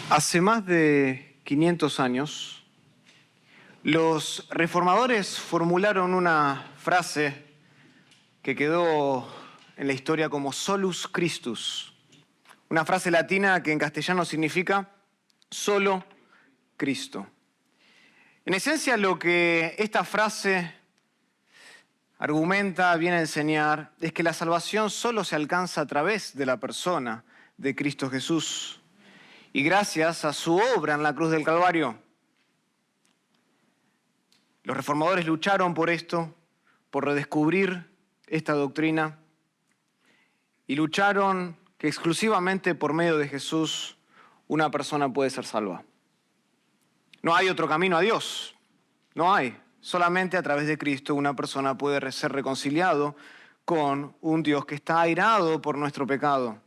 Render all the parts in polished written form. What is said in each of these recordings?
Hace más de 500 años, los reformadores formularon una frase que quedó en la historia como solus Christus, una frase latina que en castellano significa solo Cristo. En esencia, lo que esta frase argumenta, viene a enseñar, es que la salvación solo se alcanza a través de la persona de Cristo Jesús y gracias a su obra en la cruz del Calvario. Los reformadores lucharon por esto, por redescubrir esta doctrina, y lucharon que exclusivamente por medio de Jesús una persona puede ser salva. No hay otro camino a Dios, no hay. Solamente a través de Cristo una persona puede ser reconciliado con un Dios que está airado por nuestro pecado.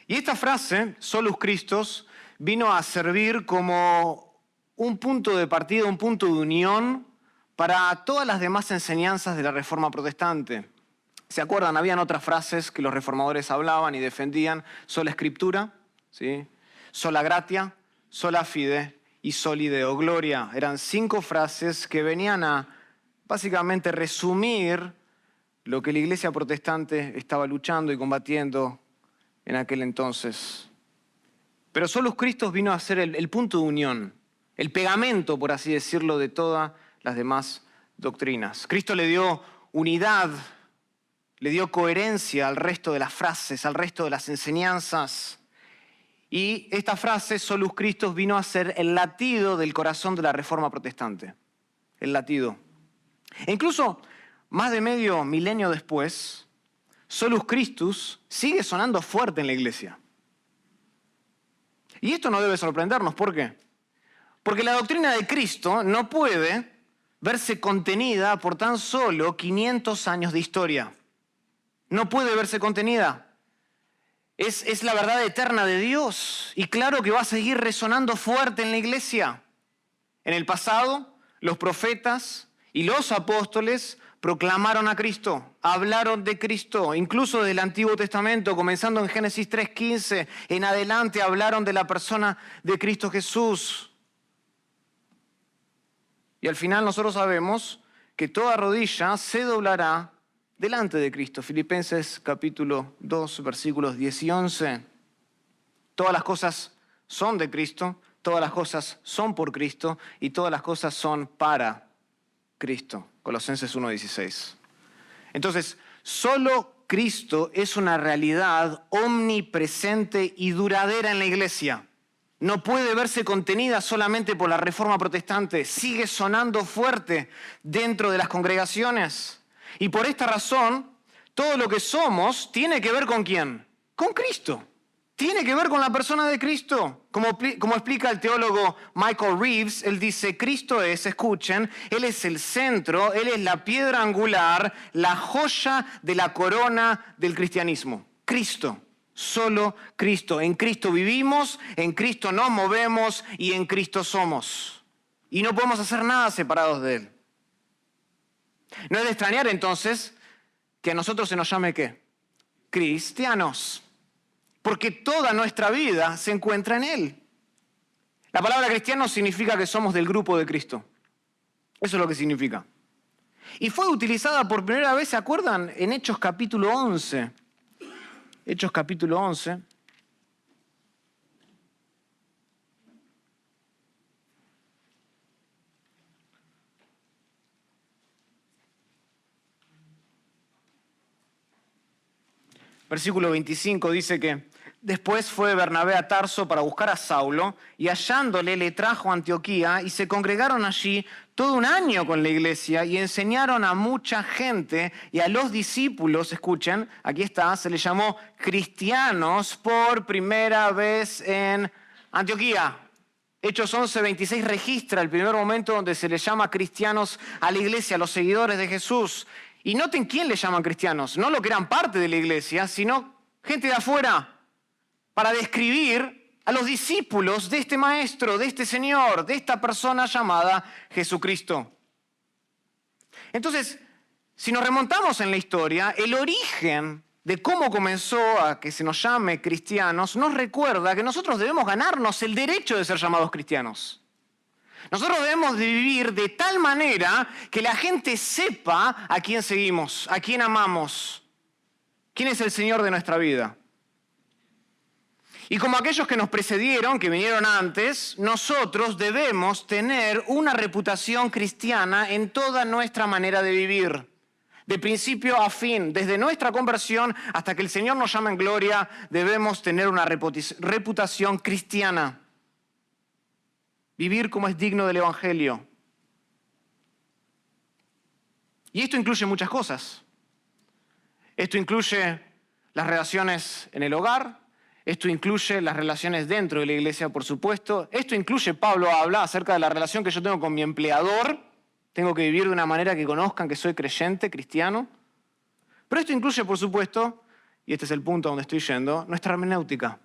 Y esta frase, solus Christus, vino a servir como un punto de partida, un punto de unión para todas las demás enseñanzas de la Reforma Protestante. ¿Se acuerdan? Habían otras frases que los reformadores hablaban y defendían: sola Escriptura, ¿sí? Sola gratia, sola fide y soli Deo gloria. Eran 5 frases que venían a básicamente resumir lo que la Iglesia protestante estaba luchando y combatiendo en aquel entonces. Pero solus Christus vino a ser el punto de unión, el pegamento, por así decirlo, de todas las demás doctrinas. Cristo le dio unidad, le dio coherencia al resto de las frases, al resto de las enseñanzas. Y esta frase, solus Christus, vino a ser el latido del corazón de la Reforma Protestante. El latido. E incluso más de medio milenio después, solus Christus sigue sonando fuerte en la iglesia. Y esto no debe sorprendernos. ¿Por qué? Porque la doctrina de Cristo no puede verse contenida por tan solo 500 años de historia. No puede verse contenida. Es la verdad eterna de Dios. Y claro que va a seguir resonando fuerte en la iglesia. En el pasado, los profetas y los apóstoles proclamaron a Cristo, hablaron de Cristo, incluso del Antiguo Testamento, comenzando en Génesis 3:15, en adelante hablaron de la persona de Cristo Jesús. Y al final nosotros sabemos que toda rodilla se doblará delante de Cristo. Filipenses capítulo 2, versículos 10 y 11. Todas las cosas son de Cristo, todas las cosas son por Cristo y todas las cosas son para Cristo. Colosenses 1:16. Entonces, solo Cristo es una realidad omnipresente y duradera en la iglesia. No puede verse contenida solamente por la Reforma Protestante. Sigue sonando fuerte dentro de las congregaciones. Y por esta razón, todo lo que somos tiene que ver ¿con quién? Con Cristo. Tiene que ver con la persona de Cristo. Como explica el teólogo Michael Reeves, él dice: Cristo es, escuchen, Él es el centro, Él es la piedra angular, la joya de la corona del cristianismo. Cristo, solo Cristo. En Cristo vivimos, en Cristo nos movemos y en Cristo somos. Y no podemos hacer nada separados de Él. No es de extrañar entonces que a nosotros se nos llame ¿qué? Cristianos. Porque toda nuestra vida se encuentra en Él. La palabra cristiano significa que somos del grupo de Cristo. Eso es lo que significa. Y fue utilizada por primera vez, ¿se acuerdan? En Hechos capítulo 11. Hechos capítulo 11. Versículo 25 dice que después fue Bernabé a Tarso para buscar a Saulo y hallándole le trajo a Antioquía y se congregaron allí todo un año con la iglesia y enseñaron a mucha gente y a los discípulos, escuchen, aquí está, se les llamó cristianos por primera vez en Antioquía. Hechos 11:26 registra el primer momento donde se les llama cristianos a la iglesia, a los seguidores de Jesús. Y noten quién le llaman cristianos, no lo que eran parte de la iglesia, sino gente de afuera, para describir a los discípulos de este maestro, de este Señor, de esta persona llamada Jesucristo. Entonces, si nos remontamos en la historia, el origen de cómo comenzó a que se nos llame cristianos, nos recuerda que nosotros debemos ganarnos el derecho de ser llamados cristianos. Nosotros debemos de vivir de tal manera que la gente sepa a quién seguimos, a quién amamos, quién es el Señor de nuestra vida. Y como aquellos que nos precedieron, que vinieron antes, nosotros debemos tener una reputación cristiana en toda nuestra manera de vivir. De principio a fin, desde nuestra conversión hasta que el Señor nos llame en gloria, debemos tener una reputación cristiana. Vivir como es digno del Evangelio. Y esto incluye muchas cosas. Esto incluye las relaciones en el hogar. Esto incluye las relaciones dentro de la iglesia, por supuesto. Esto incluye, Pablo habla acerca de la relación que yo tengo con mi empleador. Tengo que vivir de una manera que conozcan que soy creyente, cristiano. Pero esto incluye, por supuesto, y este es el punto a donde estoy yendo, nuestra hermenéutica.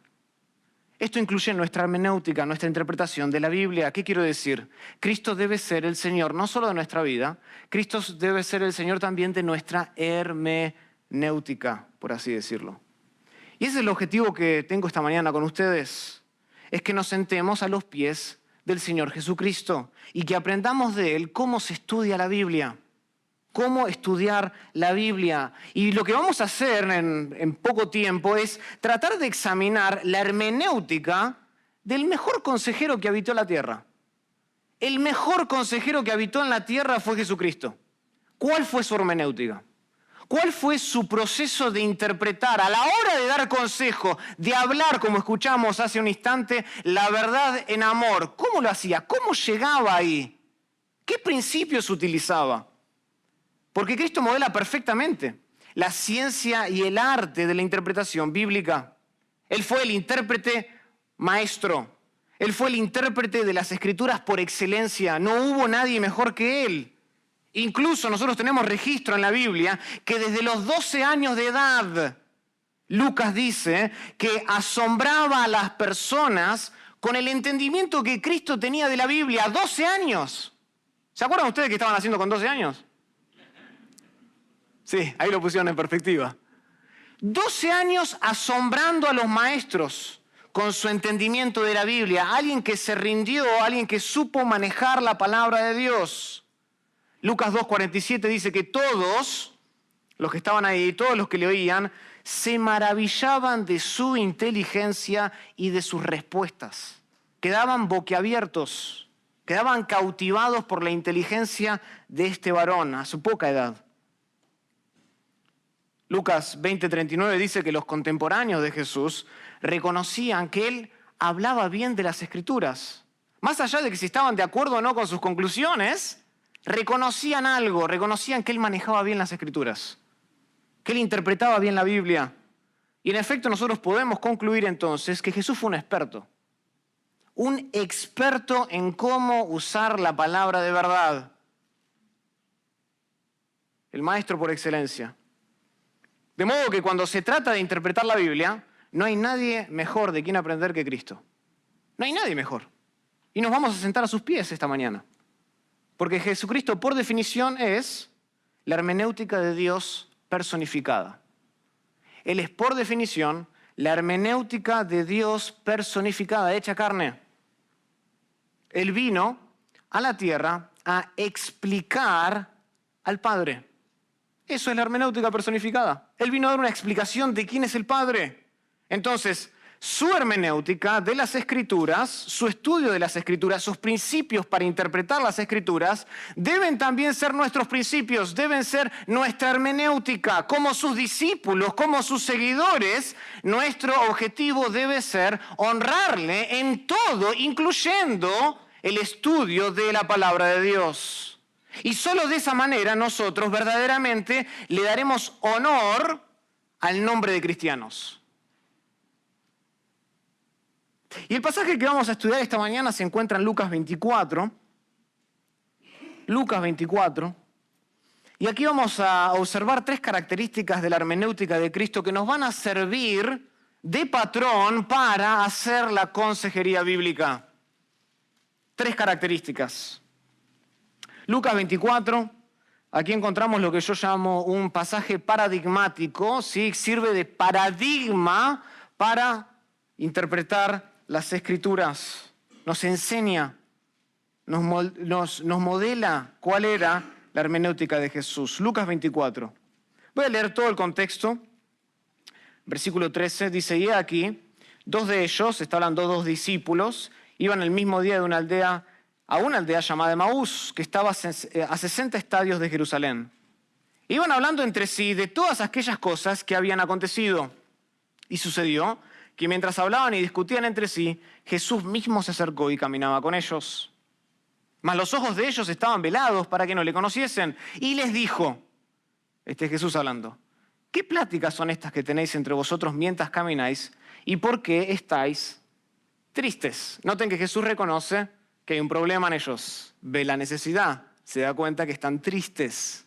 Esto incluye nuestra hermenéutica, nuestra interpretación de la Biblia. ¿Qué quiero decir? Cristo debe ser el Señor no solo de nuestra vida, Cristo debe ser el Señor también de nuestra hermenéutica, por así decirlo. Y ese es el objetivo que tengo esta mañana con ustedes, es que nos sentemos a los pies del Señor Jesucristo y que aprendamos de Él cómo se estudia la Biblia, cómo estudiar la Biblia. Y lo que vamos a hacer en poco tiempo es tratar de examinar la hermenéutica del mejor consejero que habitó la tierra. El mejor consejero que habitó en la tierra fue Jesucristo. ¿Cuál fue su hermenéutica? ¿Cuál fue su proceso de interpretar a la hora de dar consejo, de hablar, como escuchamos hace un instante, la verdad en amor? ¿Cómo lo hacía? ¿Cómo llegaba ahí? ¿Qué principios utilizaba? Porque Cristo modela perfectamente la ciencia y el arte de la interpretación bíblica. Él fue el intérprete maestro. Él fue el intérprete de las Escrituras por excelencia. No hubo nadie mejor que él. Incluso nosotros tenemos registro en la Biblia que desde los 12 años de edad, Lucas dice que asombraba a las personas con el entendimiento que Cristo tenía de la Biblia. 12 años. ¿Se acuerdan ustedes qué estaban haciendo con 12 años? Sí, ahí lo pusieron en perspectiva. 12 años asombrando a los maestros con su entendimiento de la Biblia. Alguien que se rindió, alguien que supo manejar la palabra de Dios. Lucas 2:47 dice que todos los que estaban ahí, todos los que le oían, se maravillaban de su inteligencia y de sus respuestas. Quedaban boquiabiertos, quedaban cautivados por la inteligencia de este varón a su poca edad. Lucas 20:39 dice que los contemporáneos de Jesús reconocían que él hablaba bien de las Escrituras. Más allá de que si estaban de acuerdo o no con sus conclusiones, reconocían algo, reconocían que él manejaba bien las Escrituras, que él interpretaba bien la Biblia. Y en efecto nosotros podemos concluir entonces que Jesús fue un experto en cómo usar la palabra de verdad. El maestro por excelencia. De modo que cuando se trata de interpretar la Biblia, no hay nadie mejor de quien aprender que Cristo. No hay nadie mejor. Y nos vamos a sentar a sus pies esta mañana. Porque Jesucristo, por definición, es la hermenéutica de Dios personificada. Él es, por definición, la hermenéutica de Dios personificada, hecha carne. Él vino a la tierra a explicar al Padre. Eso es la hermenéutica personificada. Él vino a dar una explicación de quién es el Padre. Entonces, su hermenéutica de las Escrituras, su estudio de las Escrituras, sus principios para interpretar las Escrituras, deben también ser nuestros principios, deben ser nuestra hermenéutica. Como sus discípulos, como sus seguidores, nuestro objetivo debe ser honrarle en todo, incluyendo el estudio de la palabra de Dios. Y solo de esa manera nosotros verdaderamente le daremos honor al nombre de cristianos. Y el pasaje que vamos a estudiar esta mañana se encuentra en Lucas 24. Lucas 24. Y aquí vamos a observar 3 características de la hermenéutica de Cristo que nos van a servir de patrón para hacer la consejería bíblica. 3 características. Lucas 24, Aquí encontramos lo que yo llamo un pasaje paradigmático, ¿sí? Sirve de paradigma para interpretar las Escrituras. Nos enseña, nos modela cuál era la hermenéutica de Jesús. Lucas 24. Voy a leer todo el contexto. Versículo 13 dice, y aquí, dos de ellos, está hablando dos discípulos, iban el mismo día de una aldea a una aldea llamada Emaús, que estaba a 60 estadios de Jerusalén. Iban hablando entre sí de todas aquellas cosas que habían acontecido. Y sucedió que mientras hablaban y discutían entre sí, Jesús mismo se acercó y caminaba con ellos. Mas los ojos de ellos estaban velados para que no le conociesen. Y les dijo, este es Jesús hablando, ¿qué pláticas son estas que tenéis entre vosotros mientras camináis? ¿Y por qué estáis tristes? Noten que Jesús reconoce que hay un problema en ellos. Ve la necesidad, se da cuenta que están tristes.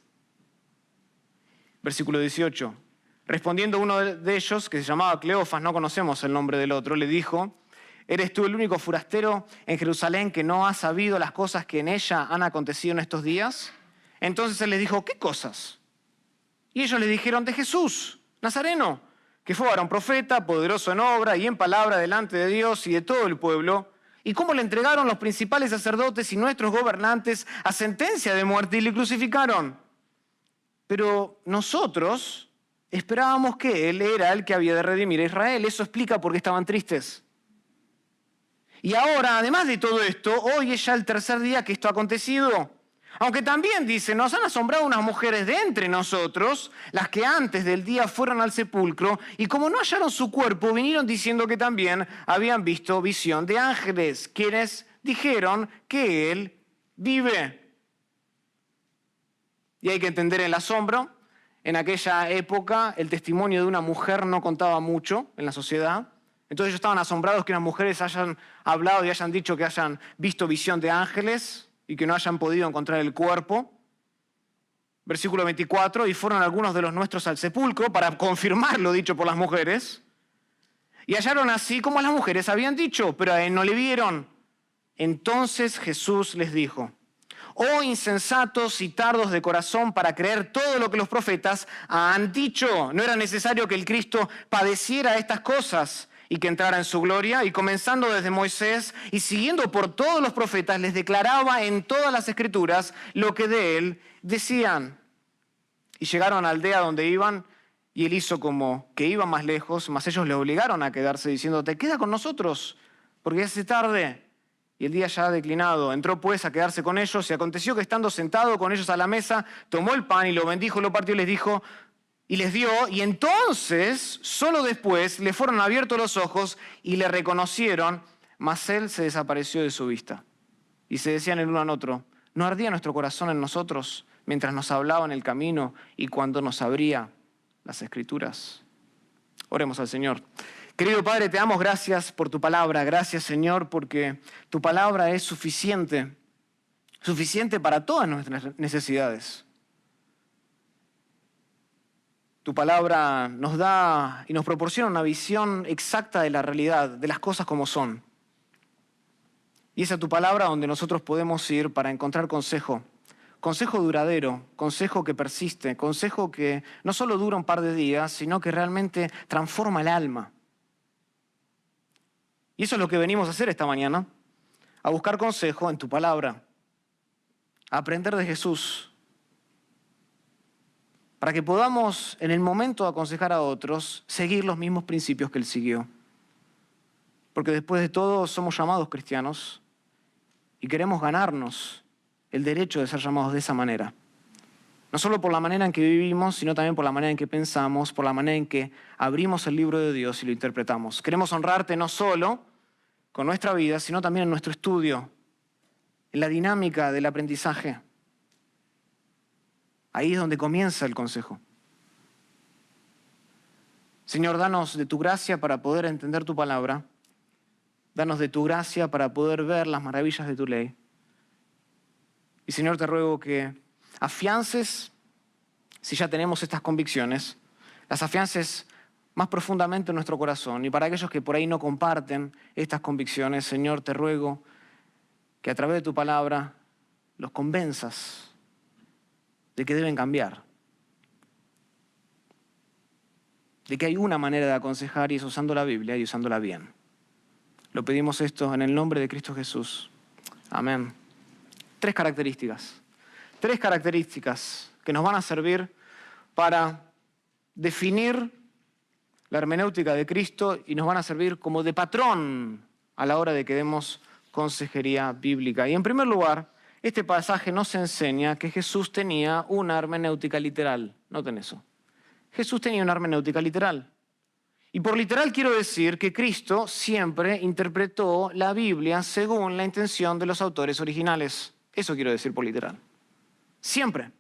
Versículo 18. Respondiendo uno de ellos, que se llamaba Cleofas, no conocemos el nombre del otro, le dijo, ¿eres tú el único forastero en Jerusalén que no ha sabido las cosas que en ella han acontecido en estos días? Entonces él les dijo, ¿qué cosas? Y ellos le dijeron, de Jesús, Nazareno, que fue varón profeta, poderoso en obra y en palabra delante de Dios y de todo el pueblo, y cómo le entregaron los principales sacerdotes y nuestros gobernantes a sentencia de muerte y le crucificaron. Pero nosotros esperábamos que Él era el que había de redimir a Israel. Eso explica por qué estaban tristes. Y ahora, además de todo esto, hoy es ya el tercer día que esto ha acontecido. Aunque también dice, nos han asombrado unas mujeres de entre nosotros, las que antes del día fueron al sepulcro, y como no hallaron su cuerpo, vinieron diciendo que también habían visto visión de ángeles, quienes dijeron que Él vive. Y hay que entender el asombro. En aquella época, el testimonio de una mujer no contaba mucho en la sociedad. Entonces ellos estaban asombrados que unas mujeres hayan hablado y hayan dicho que hayan visto visión de ángeles y que no hayan podido encontrar el cuerpo. Versículo 24, y fueron algunos de los nuestros al sepulcro para confirmar lo dicho por las mujeres. Y hallaron así como las mujeres habían dicho, pero a él no le vieron. Entonces Jesús les dijo, oh insensatos y tardos de corazón para creer todo lo que los profetas han dicho. ¿No era necesario que el Cristo padeciera estas cosas y que entrara en su gloria? Y comenzando desde Moisés y siguiendo por todos los profetas, les declaraba en todas las Escrituras lo que de él decían. Y llegaron a la aldea donde iban, y él hizo como que iba más lejos, mas ellos le obligaron a quedarse diciendo, te queda con nosotros, porque ya es tarde. Y el día ya ha declinado. Entró pues a quedarse con ellos, y aconteció que estando sentado con ellos a la mesa, tomó el pan y lo bendijo, lo partió y les dijo, y les dio, y entonces, solo después, le fueron abiertos los ojos y le reconocieron, mas él se desapareció de su vista. Y se decían el uno al otro, ¿no ardía nuestro corazón en nosotros mientras nos hablaba en el camino y cuando nos abría las Escrituras? Oremos al Señor. Querido Padre, te damos gracias por tu palabra. Gracias, Señor, porque tu palabra es suficiente para todas nuestras necesidades. Tu palabra nos da y nos proporciona una visión exacta de la realidad, de las cosas como son. Y es a tu palabra donde nosotros podemos ir para encontrar consejo. Consejo duradero, consejo que persiste, consejo que no solo dura un par de días, sino que realmente transforma el alma. Y eso es lo que venimos a hacer esta mañana, a buscar consejo en tu palabra, a aprender de Jesús, para que podamos, en el momento de aconsejar a otros, seguir los mismos principios que Él siguió. Porque después de todo somos llamados cristianos y queremos ganarnos el derecho de ser llamados de esa manera. No solo por la manera en que vivimos, sino también por la manera en que pensamos, por la manera en que abrimos el libro de Dios y lo interpretamos. Queremos honrarte no solo con nuestra vida, sino también en nuestro estudio, en la dinámica del aprendizaje. Ahí es donde comienza el consejo. Señor, danos de tu gracia para poder entender tu palabra. Danos de tu gracia para poder ver las maravillas de tu ley. Y Señor, te ruego que afiances, si ya tenemos estas convicciones, las afiances más profundamente en nuestro corazón. Y para aquellos que por ahí no comparten estas convicciones, Señor, te ruego que a través de tu palabra los convenzas de que deben cambiar. De que hay una manera de aconsejar y es usando la Biblia y usándola bien. Lo pedimos esto en el nombre de Cristo Jesús. Amén. Tres características que nos van a servir para definir la hermenéutica de Cristo y nos van a servir como de patrón a la hora de que demos consejería bíblica. Y en primer lugar, este pasaje nos enseña que Jesús tenía una hermenéutica literal. Noten eso. Jesús tenía una hermenéutica literal. Y por literal quiero decir que Cristo siempre interpretó la Biblia según la intención de los autores originales. Eso quiero decir por literal. Siempre.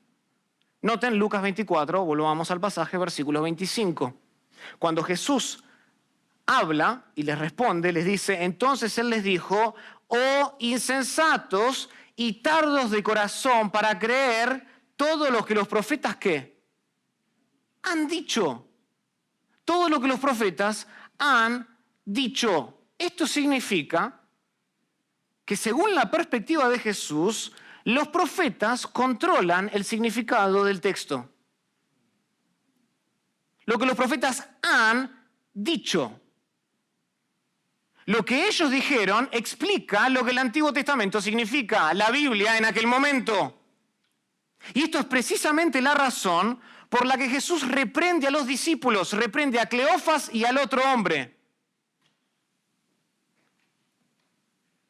Noten Lucas 24, volvamos al pasaje, versículo 25. Cuando Jesús habla y les responde, les dice, entonces Él les dijo, oh insensatos y tardos de corazón para creer todo lo que los profetas, ¿qué? Han dicho. Todo lo que los profetas han dicho. Esto significa que según la perspectiva de Jesús, los profetas controlan el significado del texto. Lo que los profetas han dicho. Lo que ellos dijeron explica lo que el Antiguo Testamento significa, la Biblia en aquel momento. Y esto es precisamente la razón por la que Jesús reprende a los discípulos, reprende a Cleofas y al otro hombre.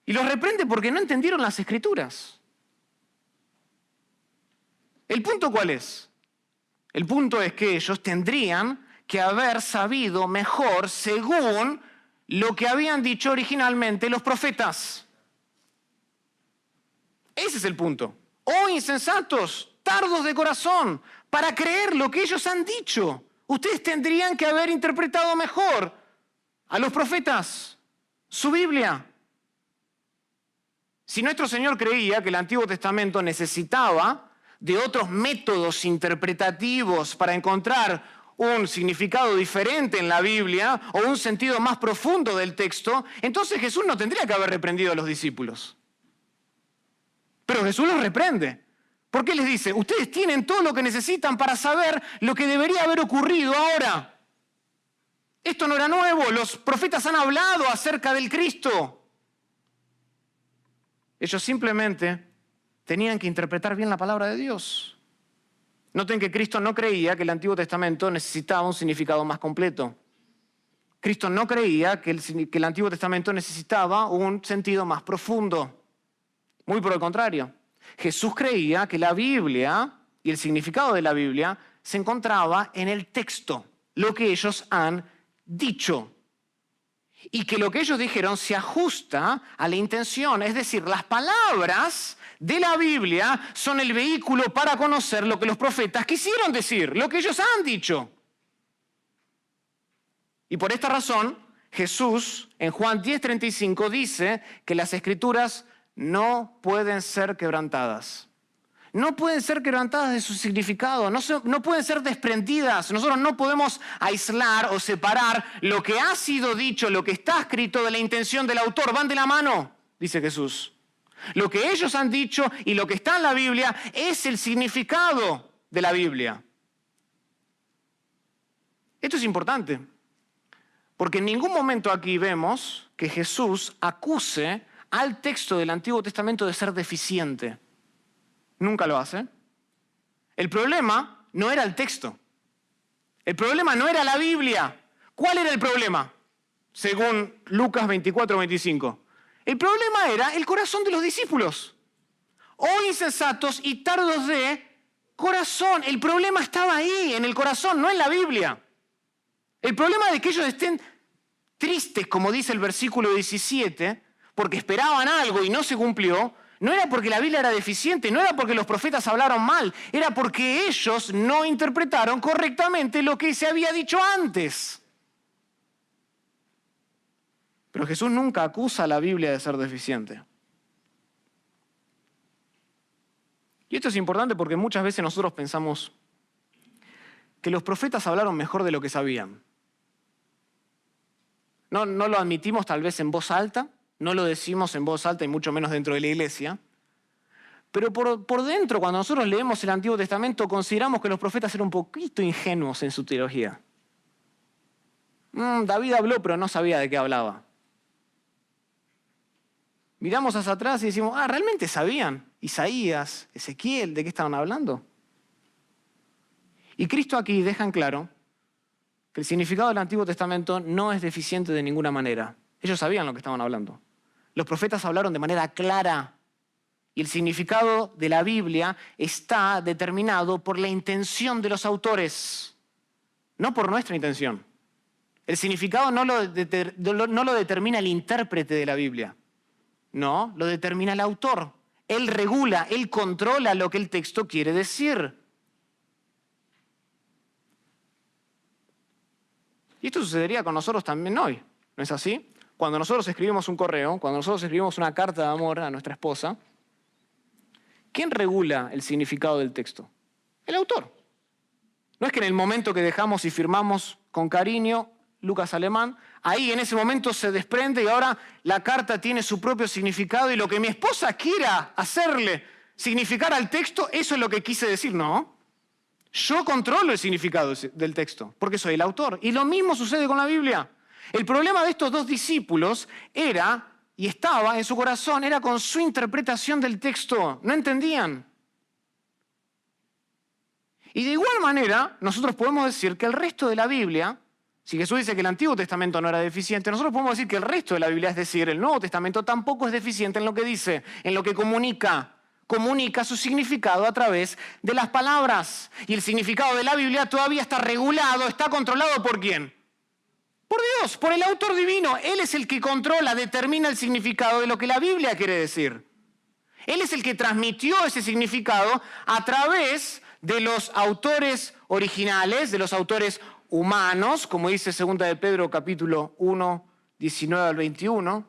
Y los reprende porque no entendieron las Escrituras. ¿El punto cuál es? El punto es que ellos tendrían que haber sabido mejor según lo que habían dicho originalmente los profetas. Ese es el punto. Oh insensatos, tardos de corazón, para creer lo que ellos han dicho. Ustedes tendrían que haber interpretado mejor a los profetas, su Biblia. Si nuestro Señor creía que el Antiguo Testamento necesitaba de otros métodos interpretativos para encontrar un significado diferente en la Biblia o un sentido más profundo del texto, entonces Jesús no tendría que haber reprendido a los discípulos. Pero Jesús los reprende. ¿Por qué les dice? Ustedes tienen todo lo que necesitan para saber lo que debería haber ocurrido ahora. Esto no era nuevo, los profetas han hablado acerca del Cristo. Ellos simplemente tenían que interpretar bien la palabra de Dios. Noten que Cristo no creía que el Antiguo Testamento necesitaba un significado más completo. Cristo no creía que el Antiguo Testamento necesitaba un sentido más profundo. Muy por el contrario. Jesús creía que la Biblia y el significado de la Biblia se encontraba en el texto, lo que ellos han dicho. Y que lo que ellos dijeron se ajusta a la intención, es decir, las palabras de la Biblia son el vehículo para conocer lo que los profetas quisieron decir, lo que ellos han dicho. Y por esta razón, Jesús en Juan 10:35 dice que las Escrituras no pueden ser quebrantadas. No pueden ser quebrantadas de su significado, no pueden ser desprendidas. Nosotros no podemos aislar o separar lo que ha sido dicho, lo que está escrito de la intención del autor. Van de la mano, dice Jesús. Lo que ellos han dicho y lo que está en la Biblia es el significado de la Biblia. Esto es importante, porque en ningún momento aquí vemos que Jesús acuse al texto del Antiguo Testamento de ser deficiente. Nunca lo hace. El problema no era el texto. El problema no era la Biblia. ¿Cuál era el problema? Según Lucas 24:25. El problema era el corazón de los discípulos. Oh insensatos y tardos de corazón. El problema estaba ahí, en el corazón, no en la Biblia. El problema de que ellos estén tristes, como dice el versículo 17, porque esperaban algo y no se cumplió, no era porque la Biblia era deficiente, no era porque los profetas hablaron mal, era porque ellos no interpretaron correctamente lo que se había dicho antes. Pero Jesús nunca acusa a la Biblia de ser deficiente. Y esto es importante porque muchas veces nosotros pensamos que los profetas hablaron mejor de lo que sabían. No lo admitimos tal vez en voz alta, no lo decimos en voz alta y mucho menos dentro de la iglesia, Pero por dentro, cuando nosotros leemos el Antiguo Testamento, consideramos que los profetas eran un poquito ingenuos en su teología. David habló, pero no sabía de qué hablaba. Miramos hacia atrás y decimos, ¿realmente sabían? Isaías, Ezequiel, ¿de qué estaban hablando? Y Cristo aquí deja en claro que el significado del Antiguo Testamento no es deficiente de ninguna manera. Ellos sabían lo que estaban hablando. Los profetas hablaron de manera clara. Y el significado de la Biblia está determinado por la intención de los autores, no por nuestra intención. El significado no lo determina el intérprete de la Biblia. No, lo determina el autor. Él regula, él controla lo que el texto quiere decir. Y esto sucedería con nosotros también hoy, ¿no es así? Cuando nosotros escribimos un correo, cuando nosotros escribimos una carta de amor a nuestra esposa, ¿quién regula el significado del texto? El autor. No es que en el momento que dejamos y firmamos con cariño, Lucas Alemán, ahí en ese momento se desprende y ahora la carta tiene su propio significado y lo que mi esposa quiera hacerle significar al texto, eso es lo que quise decir. No, yo controlo el significado del texto porque soy el autor. Y lo mismo sucede con la Biblia. El problema de estos dos discípulos era, y estaba en su corazón, era con su interpretación del texto. No entendían. Y de igual manera, nosotros podemos decir que el resto de la Biblia, si Jesús dice que el Antiguo Testamento no era deficiente, nosotros podemos decir que el resto de la Biblia, es decir, el Nuevo Testamento, tampoco es deficiente en lo que dice, en lo que comunica. Comunica su significado a través de las palabras. Y el significado de la Biblia todavía está regulado, está controlado ¿por quién? Por Dios, por el autor divino. Él es el que controla, determina el significado de lo que la Biblia quiere decir. Él es el que transmitió ese significado a través de los autores originales, de los autores humanos, como dice 2 de Pedro capítulo 1, 19 al 21.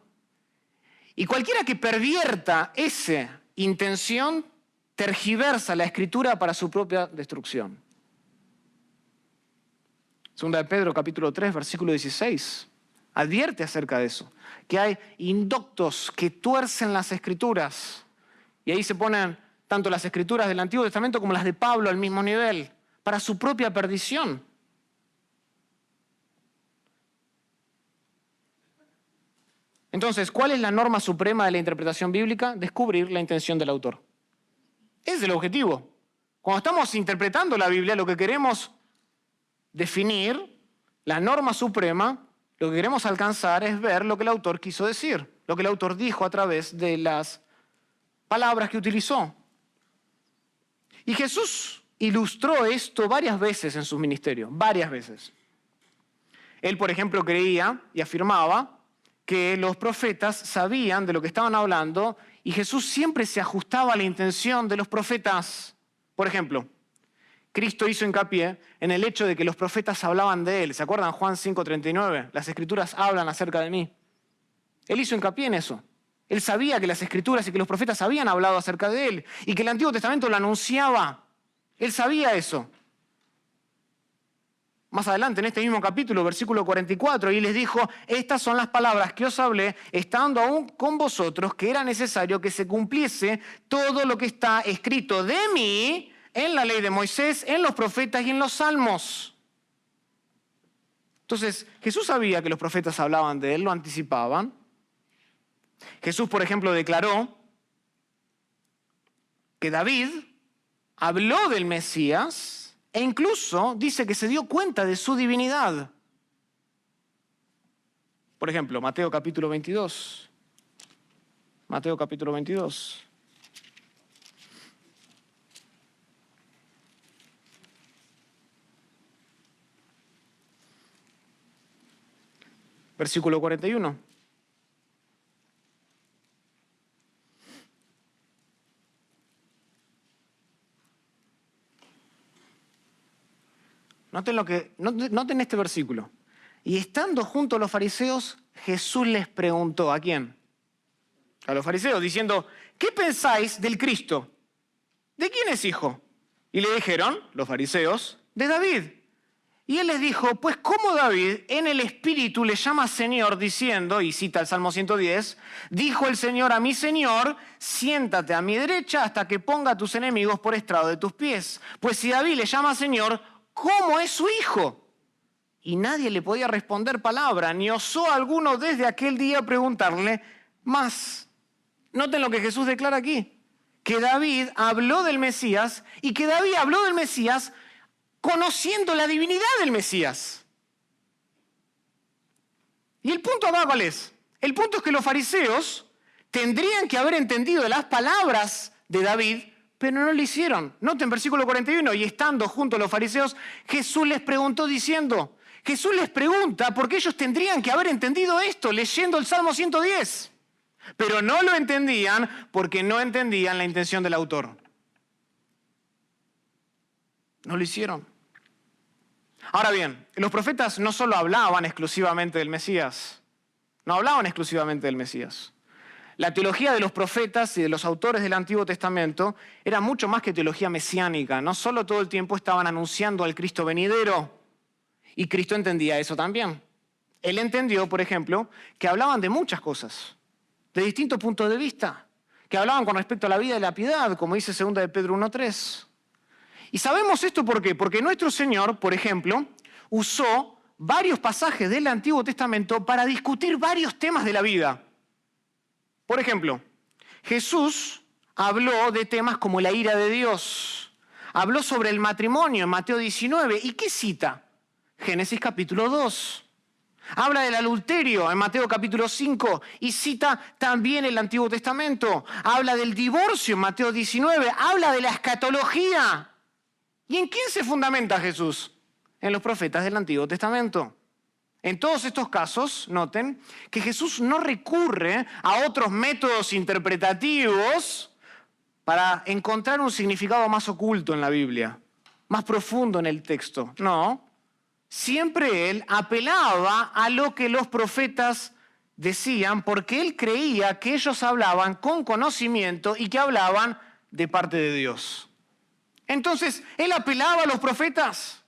Y cualquiera que pervierta esa intención, tergiversa la Escritura para su propia destrucción. 2 de Pedro capítulo 3, versículo 16, advierte acerca de eso, que hay indoctos que tuercen las Escrituras. Y ahí se ponen tanto las Escrituras del Antiguo Testamento como las de Pablo al mismo nivel, para su propia perdición. Entonces, ¿cuál es la norma suprema de la interpretación bíblica? Descubrir la intención del autor. Ese es el objetivo. Cuando estamos interpretando la Biblia, lo que queremos definir, la norma suprema, lo que queremos alcanzar es ver lo que el autor quiso decir, lo que el autor dijo a través de las palabras que utilizó. Y Jesús ilustró esto varias veces en sus ministerios, varias veces. Él, por ejemplo, creía y afirmaba que los profetas sabían de lo que estaban hablando y Jesús siempre se ajustaba a la intención de los profetas. Por ejemplo, Cristo hizo hincapié en el hecho de que los profetas hablaban de Él. ¿Se acuerdan Juan 5:39? Las Escrituras hablan acerca de mí. Él hizo hincapié en eso. Él sabía que las Escrituras y que los profetas habían hablado acerca de Él y que el Antiguo Testamento lo anunciaba. Él sabía eso. Más adelante, en este mismo capítulo, versículo 44, y les dijo, estas son las palabras que os hablé, estando aún con vosotros, que era necesario que se cumpliese todo lo que está escrito de mí en la ley de Moisés, en los profetas y en los salmos. Entonces, Jesús sabía que los profetas hablaban de Él, lo anticipaban. Jesús, por ejemplo, declaró que David habló del Mesías e incluso dice que se dio cuenta de su divinidad. Por ejemplo, Mateo capítulo 22. Mateo capítulo 22. Versículo 41. Noten este versículo. Y estando junto a los fariseos, Jesús les preguntó, ¿a quién? A los fariseos, diciendo, ¿qué pensáis del Cristo? ¿De quién es hijo? Y le dijeron, los fariseos, de David. Y él les dijo, pues ¿cómo David en el Espíritu le llama Señor diciendo, y cita el Salmo 110, dijo el Señor a mi Señor, siéntate a mi derecha hasta que ponga a tus enemigos por estrado de tus pies? Pues si David le llama Señor, ¿cómo es su hijo? Y nadie le podía responder palabra, ni osó alguno desde aquel día preguntarle más. Noten lo que Jesús declara aquí, que David habló del Mesías y que David habló del Mesías conociendo la divinidad del Mesías. ¿Y el punto acá cuál es? El punto es que los fariseos tendrían que haber entendido las palabras de David, pero no lo hicieron. Noten versículo 41, y estando junto a los fariseos, Jesús les preguntó diciendo, Jesús les pregunta porque ellos tendrían que haber entendido esto leyendo el Salmo 110, pero no lo entendían porque no entendían la intención del autor. No lo hicieron. Ahora bien, los profetas no solo hablaban exclusivamente del Mesías, no hablaban exclusivamente del Mesías. La teología de los profetas y de los autores del Antiguo Testamento era mucho más que teología mesiánica. No solo todo el tiempo estaban anunciando al Cristo venidero, y Cristo entendía eso también. Él entendió, por ejemplo, que hablaban de muchas cosas, de distintos puntos de vista, que hablaban con respecto a la vida y la piedad, como dice 2 de Pedro 1:3. Y sabemos esto ¿por qué? Porque nuestro Señor, por ejemplo, usó varios pasajes del Antiguo Testamento para discutir varios temas de la vida. Por ejemplo, Jesús habló de temas como la ira de Dios. Habló sobre el matrimonio en Mateo 19. ¿Y qué cita? Génesis capítulo 2. Habla del adulterio en Mateo capítulo 5 y cita también el Antiguo Testamento. Habla del divorcio en Mateo 19. Habla de la escatología. ¿Y en quién se fundamenta Jesús? En los profetas del Antiguo Testamento. En todos estos casos, noten que Jesús no recurre a otros métodos interpretativos para encontrar un significado más oculto en la Biblia, más profundo en el texto. No, siempre él apelaba a lo que los profetas decían porque él creía que ellos hablaban con conocimiento y que hablaban de parte de Dios. Entonces, él apelaba a los profetas.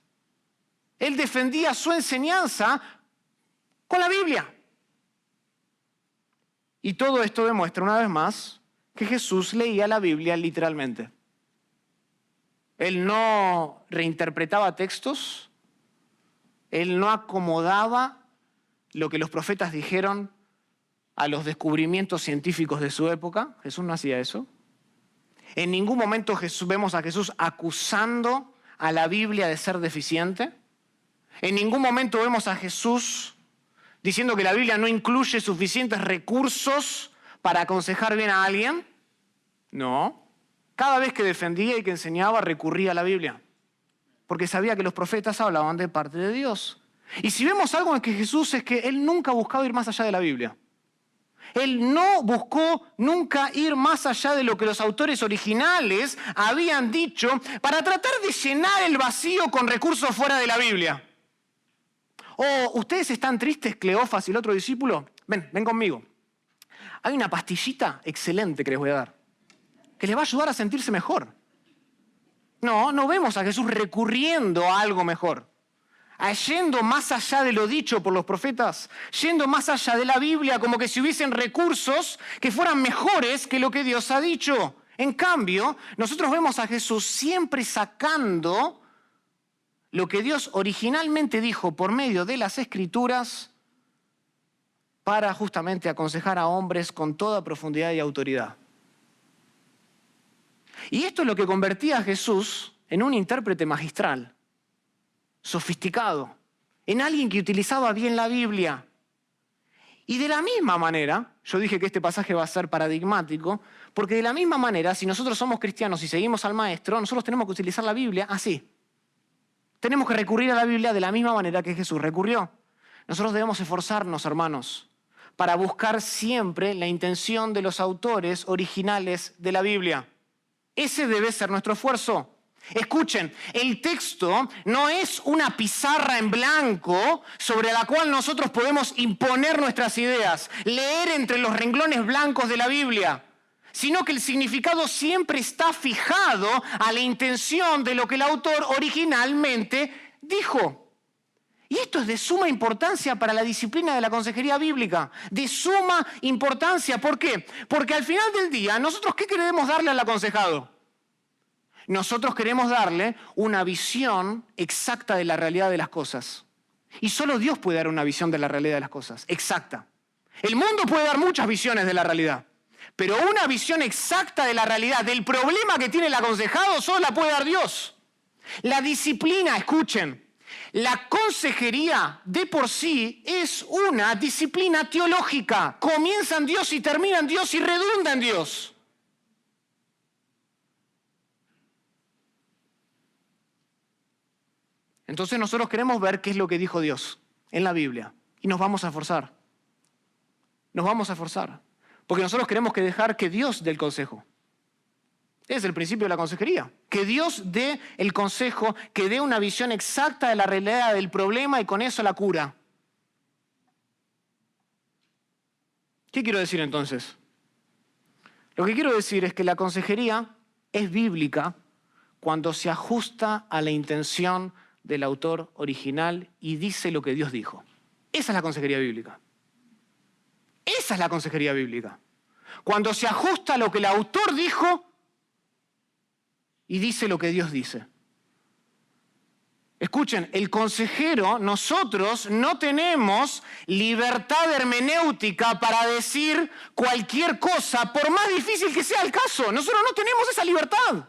Él defendía su enseñanza con la Biblia. Y todo esto demuestra una vez más que Jesús leía la Biblia literalmente. Él no reinterpretaba textos, él no acomodaba lo que los profetas dijeron a los descubrimientos científicos de su época. Jesús no hacía eso. En ningún momento vemos a Jesús acusando a la Biblia de ser deficiente. En ningún momento vemos a Jesús diciendo que la Biblia no incluye suficientes recursos para aconsejar bien a alguien. No. Cada vez que defendía y que enseñaba recurría a la Biblia, porque sabía que los profetas hablaban de parte de Dios. Y si vemos algo en que Jesús es que él nunca buscaba ir más allá de la Biblia. Él no buscó nunca ir más allá de lo que los autores originales habían dicho para tratar de llenar el vacío con recursos fuera de la Biblia. ¿Ustedes están tristes, Cleofas y el otro discípulo? Ven conmigo. Hay una pastillita excelente que les voy a dar, que les va a ayudar a sentirse mejor. No vemos a Jesús recurriendo a algo mejor. Yendo más allá de lo dicho por los profetas, yendo más allá de la Biblia, como que si hubiesen recursos que fueran mejores que lo que Dios ha dicho. En cambio, nosotros vemos a Jesús siempre sacando lo que Dios originalmente dijo por medio de las Escrituras para justamente aconsejar a hombres con toda profundidad y autoridad. Y esto es lo que convertía a Jesús en un intérprete magistral, sofisticado, en alguien que utilizaba bien la Biblia. Y de la misma manera, yo dije que este pasaje va a ser paradigmático, porque de la misma manera, si nosotros somos cristianos y seguimos al Maestro, nosotros tenemos que utilizar la Biblia así. Tenemos que recurrir a la Biblia de la misma manera que Jesús recurrió. Nosotros debemos esforzarnos, hermanos, para buscar siempre la intención de los autores originales de la Biblia. Ese debe ser nuestro esfuerzo. Escuchen, el texto no es una pizarra en blanco sobre la cual nosotros podemos imponer nuestras ideas, leer entre los renglones blancos de la Biblia, sino que el significado siempre está fijado a la intención de lo que el autor originalmente dijo. Y esto es de suma importancia para la disciplina de la consejería bíblica. De suma importancia. ¿Por qué? Porque al final del día, nosotros, ¿qué queremos darle al aconsejado? Nosotros queremos darle una visión exacta de la realidad de las cosas. Y solo Dios puede dar una visión de la realidad de las cosas, exacta. El mundo puede dar muchas visiones de la realidad, pero una visión exacta de la realidad, del problema que tiene el aconsejado, solo la puede dar Dios. La disciplina, escuchen, la consejería de por sí es una disciplina teológica. Comienza en Dios y termina en Dios y redunda en Dios. Entonces nosotros queremos ver qué es lo que dijo Dios en la Biblia y nos vamos a esforzar. Nos vamos a esforzar. Porque nosotros queremos dejar que Dios dé el consejo. Es el principio de la consejería. Que Dios dé el consejo, que dé una visión exacta de la realidad del problema y con eso la cura. ¿Qué quiero decir entonces? Lo que quiero decir es que la consejería es bíblica cuando se ajusta a la intención del autor original y dice lo que Dios dijo. Esa es la consejería bíblica. Esa es la consejería bíblica. Cuando se ajusta a lo que el autor dijo y dice lo que Dios dice. Escuchen, el consejero, nosotros no tenemos libertad hermenéutica para decir cualquier cosa, por más difícil que sea el caso. Nosotros no tenemos esa libertad.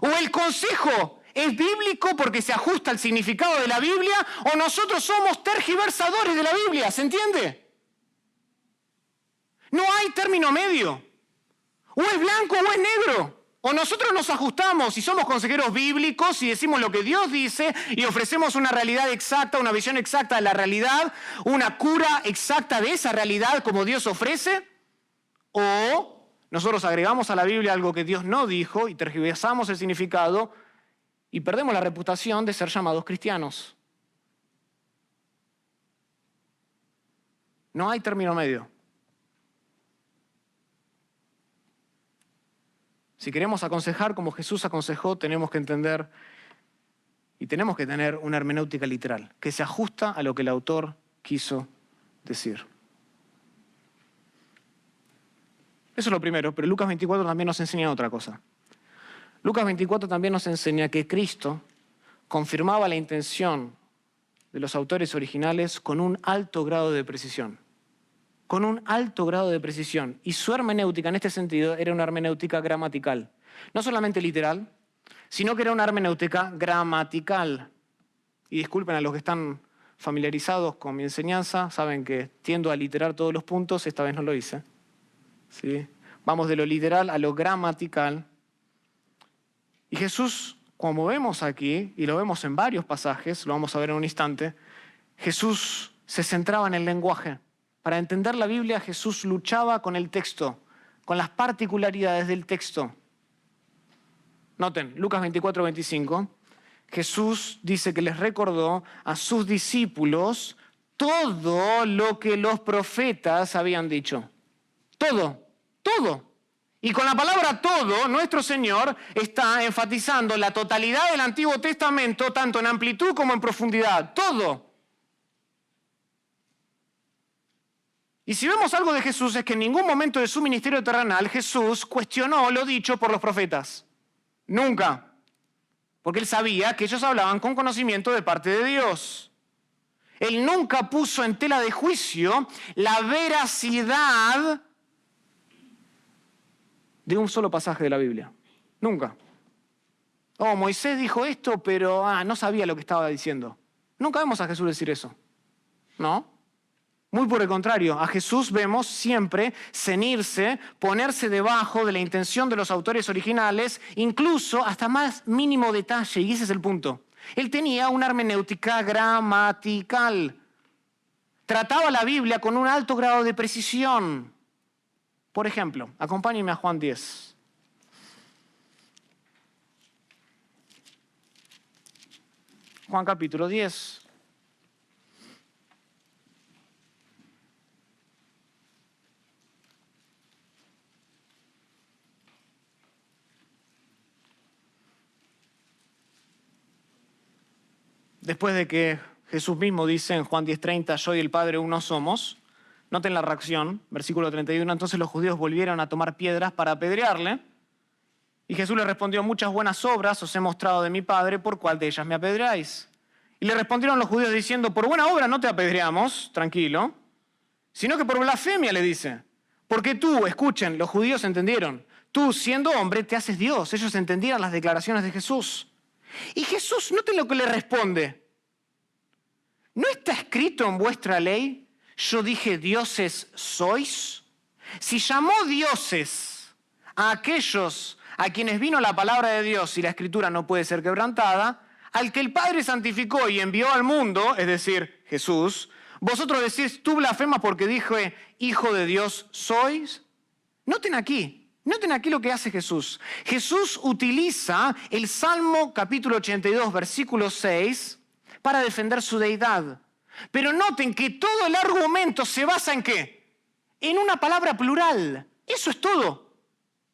O el consejo es bíblico porque se ajusta al significado de la Biblia, o nosotros somos tergiversadores de la Biblia, ¿se entiende? No hay término medio. O es blanco o es negro. O nosotros nos ajustamos y somos consejeros bíblicos y decimos lo que Dios dice y ofrecemos una realidad exacta, una visión exacta de la realidad, una cura exacta de esa realidad como Dios ofrece. O nosotros agregamos a la Biblia algo que Dios no dijo y tergiversamos el significado y perdemos la reputación de ser llamados cristianos. No hay término medio. Si queremos aconsejar como Jesús aconsejó, tenemos que entender y tenemos que tener una hermenéutica literal, que se ajusta a lo que el autor quiso decir. Eso es lo primero, pero Lucas 24 también nos enseña otra cosa. Lucas 24 también nos enseña que Cristo confirmaba la intención de los autores originales con un alto grado de precisión. Con un alto grado de precisión. Y su hermenéutica en este sentido era una hermenéutica gramatical. No solamente literal, sino que era una hermenéutica gramatical. Y disculpen a los que están familiarizados con mi enseñanza, saben que tiendo a literar todos los puntos, esta vez no lo hice. ¿Sí? Vamos de lo literal a lo gramatical. Y Jesús, como vemos aquí, y lo vemos en varios pasajes, lo vamos a ver en un instante, Jesús se centraba en el lenguaje. Para entender la Biblia, Jesús luchaba con el texto, con las particularidades del texto. Noten, Lucas 24, 25, Jesús dice que les recordó a sus discípulos todo lo que los profetas habían dicho. Todo, todo. Y con la palabra todo, nuestro Señor está enfatizando la totalidad del Antiguo Testamento, tanto en amplitud como en profundidad. Todo. Y si vemos algo de Jesús es que en ningún momento de su ministerio terrenal Jesús cuestionó lo dicho por los profetas. Nunca. Porque él sabía que ellos hablaban con conocimiento de parte de Dios. Él nunca puso en tela de juicio la veracidad de un solo pasaje de la Biblia. Nunca. Oh, Moisés dijo esto, pero no sabía lo que estaba diciendo. Nunca vemos a Jesús decir eso. ¿No? Muy por el contrario, a Jesús vemos siempre cenirse, ponerse debajo de la intención de los autores originales, incluso hasta más mínimo detalle, y ese es el punto. Él tenía una hermenéutica gramatical. Trataba la Biblia con un alto grado de precisión. Por ejemplo, acompáñenme a Juan 10. Juan capítulo 10. Después de que Jesús mismo dice en Juan 10:30, yo y el Padre uno somos. Noten la reacción, versículo 31, entonces los judíos volvieron a tomar piedras para apedrearle. Y Jesús les respondió, muchas buenas obras os he mostrado de mi Padre, ¿por cuál de ellas me apedreáis? Y le respondieron los judíos diciendo, por buena obra no te apedreamos, tranquilo, sino que por blasfemia, le dice. Porque tú, escuchen, los judíos entendieron, tú siendo hombre te haces Dios. Ellos entendían las declaraciones de Jesús. Y Jesús, noten lo que le responde. ¿No está escrito en vuestra ley, yo dije dioses sois? Si llamó dioses a aquellos a quienes vino la palabra de Dios y la escritura no puede ser quebrantada, al que el Padre santificó y envió al mundo, es decir, Jesús, vosotros decís, tú blasfemas porque dije, hijo de Dios sois. Noten aquí lo que hace Jesús. Jesús utiliza el Salmo capítulo 82, versículo 6, para defender su deidad. Pero noten que todo el argumento se basa en ¿qué? En una palabra plural. Eso es todo.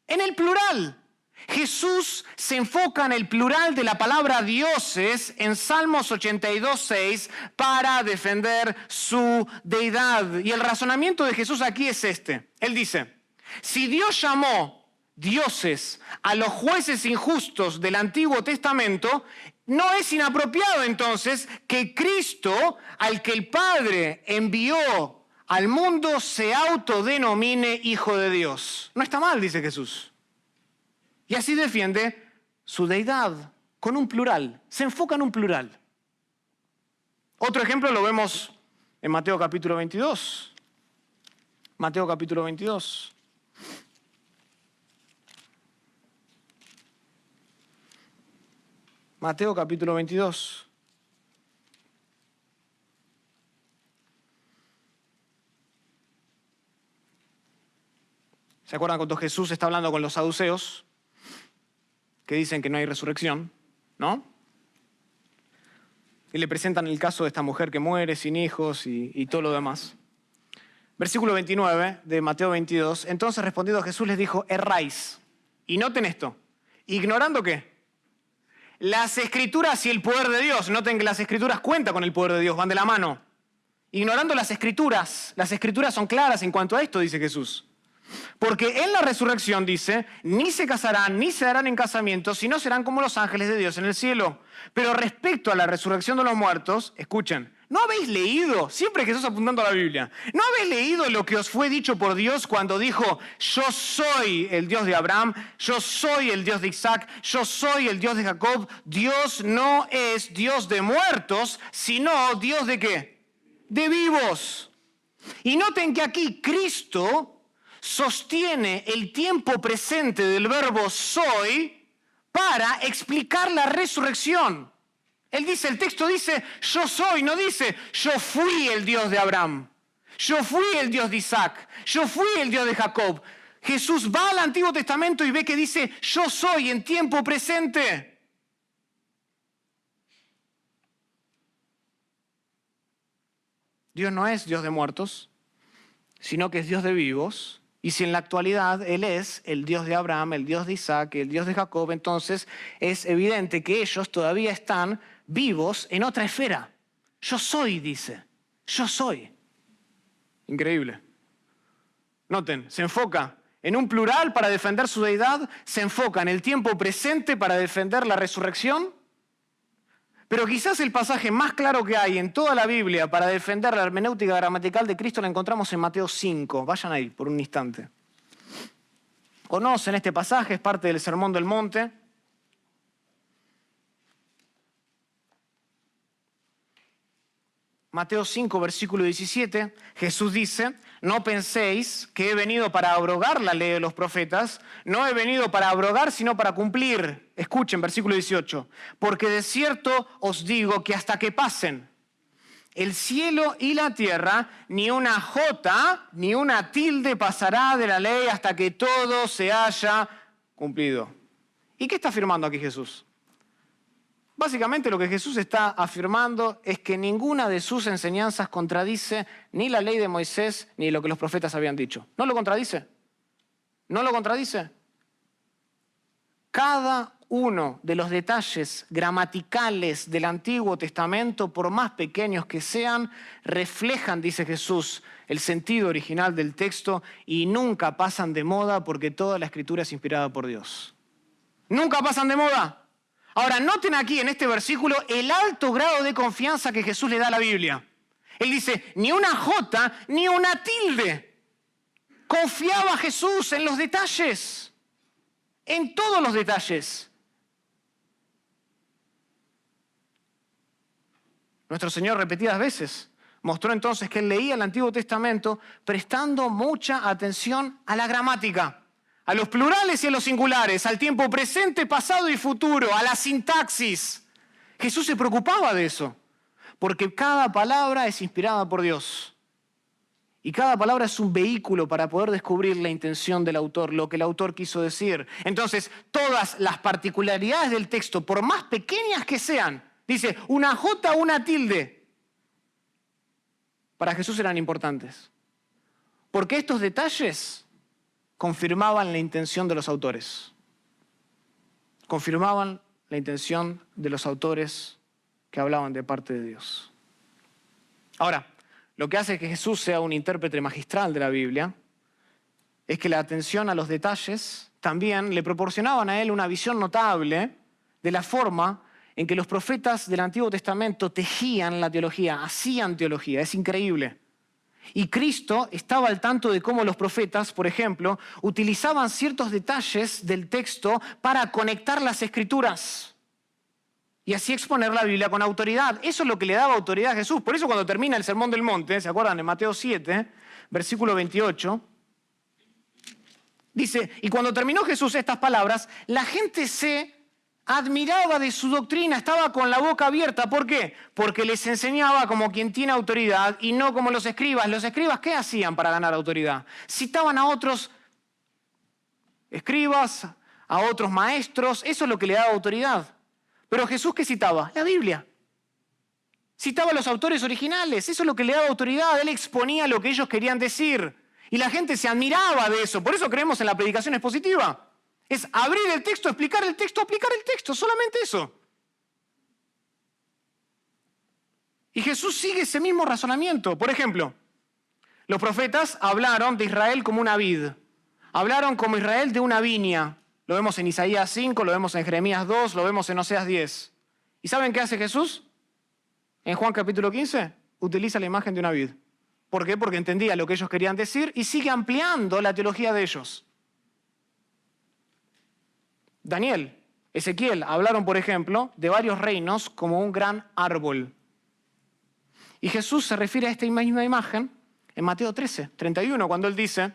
En el plural. Jesús se enfoca en el plural de la palabra dioses en Salmos 82:6 para defender su deidad. Y el razonamiento de Jesús aquí es este. Él dice, si Dios llamó dioses a los jueces injustos del Antiguo Testamento, no es inapropiado entonces que Cristo, al que el Padre envió al mundo, se autodenomine Hijo de Dios. No está mal, dice Jesús. Y así defiende su deidad con un plural. Se enfoca en un plural. Otro ejemplo lo vemos en Mateo capítulo 22. Mateo capítulo 22. Mateo capítulo 22. ¿Se acuerdan cuando Jesús está hablando con los saduceos? Que dicen que no hay resurrección, ¿no? Y le presentan el caso de esta mujer que muere sin hijos y todo lo demás. Versículo 29 de Mateo 22. Entonces respondiendo Jesús les dijo, erráis. Y noten esto. ¿Ignorando qué? Las Escrituras y el poder de Dios. Noten que las Escrituras cuentan con el poder de Dios, van de la mano. Ignorando las Escrituras son claras en cuanto a esto, dice Jesús. Porque en la resurrección, dice, ni se casarán, ni se darán en casamiento, sino serán como los ángeles de Dios en el cielo. Pero respecto a la resurrección de los muertos, escuchen, ¿no habéis leído, siempre Jesús apuntando a la Biblia, ¿no habéis leído lo que os fue dicho por Dios cuando dijo, yo soy el Dios de Abraham, yo soy el Dios de Isaac, yo soy el Dios de Jacob? Dios no es Dios de muertos, sino Dios de ¿qué? De vivos. Y noten que aquí Cristo sostiene el tiempo presente del verbo soy para explicar la resurrección. Él dice, el texto dice, yo soy, no dice, yo fui el Dios de Abraham, yo fui el Dios de Isaac, yo fui el Dios de Jacob. Jesús va al Antiguo Testamento y ve que dice, yo soy en tiempo presente. Dios no es Dios de muertos, sino que es Dios de vivos. Y si en la actualidad Él es el Dios de Abraham, el Dios de Isaac, el Dios de Jacob, entonces es evidente que ellos todavía están vivos en otra esfera. Yo soy, dice. Yo soy. Increíble. Noten, se enfoca en un plural para defender su deidad, se enfoca en el tiempo presente para defender la resurrección. Pero quizás el pasaje más claro que hay en toda la Biblia para defender la hermenéutica gramatical de Cristo la encontramos en Mateo 5. Vayan ahí por un instante. Conocen este pasaje, es parte del Sermón del Monte. Mateo 5, versículo 17, Jesús dice, no penséis que he venido para abrogar la ley de los profetas, no he venido para abrogar, sino para cumplir. Escuchen, versículo 18, porque de cierto os digo que hasta que pasen el cielo y la tierra, ni una jota, ni una tilde pasará de la ley hasta que todo se haya cumplido. ¿Y qué está afirmando aquí Jesús? Básicamente lo que Jesús está afirmando es que ninguna de sus enseñanzas contradice ni la ley de Moisés ni lo que los profetas habían dicho. ¿No lo contradice? ¿No lo contradice? cada uno de los detalles gramaticales del Antiguo Testamento, por más pequeños que sean, reflejan, dice Jesús, el sentido original del texto y nunca pasan de moda porque toda la Escritura es inspirada por Dios. Nunca pasan de moda. Ahora, noten aquí en este versículo el alto grado de confianza que Jesús le da a la Biblia. Él dice, ni una jota, ni una tilde. Confiaba Jesús en los detalles, en todos los detalles. Nuestro Señor repetidas veces mostró entonces que Él leía el Antiguo Testamento prestando mucha atención a la gramática, a los plurales y a los singulares, al tiempo presente, pasado y futuro, a la sintaxis. Jesús se preocupaba de eso, porque cada palabra es inspirada por Dios. Y cada palabra es un vehículo para poder descubrir la intención del autor, lo que el autor quiso decir. Entonces, todas las particularidades del texto, por más pequeñas que sean, dice, una jota, una tilde, para Jesús eran importantes. Porque estos detalles confirmaban la intención de los autores. Confirmaban la intención de los autores que hablaban de parte de Dios. Ahora, lo que hace que Jesús sea un intérprete magistral de la Biblia es que la atención a los detalles también le proporcionaban a él una visión notable de la forma en que los profetas del Antiguo Testamento tejían la teología, hacían teología. Es increíble. Y Cristo estaba al tanto de cómo los profetas, por ejemplo, utilizaban ciertos detalles del texto para conectar las Escrituras y así exponer la Biblia con autoridad. Eso es lo que le daba autoridad a Jesús. Por eso cuando termina el Sermón del Monte, ¿se acuerdan? En Mateo 7, versículo 28, dice, y cuando terminó Jesús estas palabras, la gente se admiraba de su doctrina, estaba con la boca abierta. ¿Por qué? Porque les enseñaba como quien tiene autoridad y no como los escribas. Los escribas, ¿qué hacían para ganar autoridad? Citaban a otros escribas, a otros maestros, eso es lo que le daba autoridad. Pero Jesús, ¿qué citaba? La Biblia. Citaba a los autores originales, eso es lo que le daba autoridad. Él exponía lo que ellos querían decir y la gente se admiraba de eso. Por eso creemos en la predicación expositiva. Es abrir el texto, explicar el texto, aplicar el texto, solamente eso. Y Jesús sigue ese mismo razonamiento. Por ejemplo, los profetas hablaron de Israel como una vid. Hablaron como Israel de una viña. Lo vemos en Isaías 5, lo vemos en Jeremías 2, lo vemos en Oseas 10. ¿Y saben qué hace Jesús? En Juan capítulo 15, utiliza la imagen de una vid. ¿Por qué? Porque entendía lo que ellos querían decir y sigue ampliando la teología de ellos. Daniel, Ezequiel hablaron, por ejemplo, de varios reinos como un gran árbol. Y Jesús se refiere a esta misma imagen en Mateo 13, 31, cuando él dice,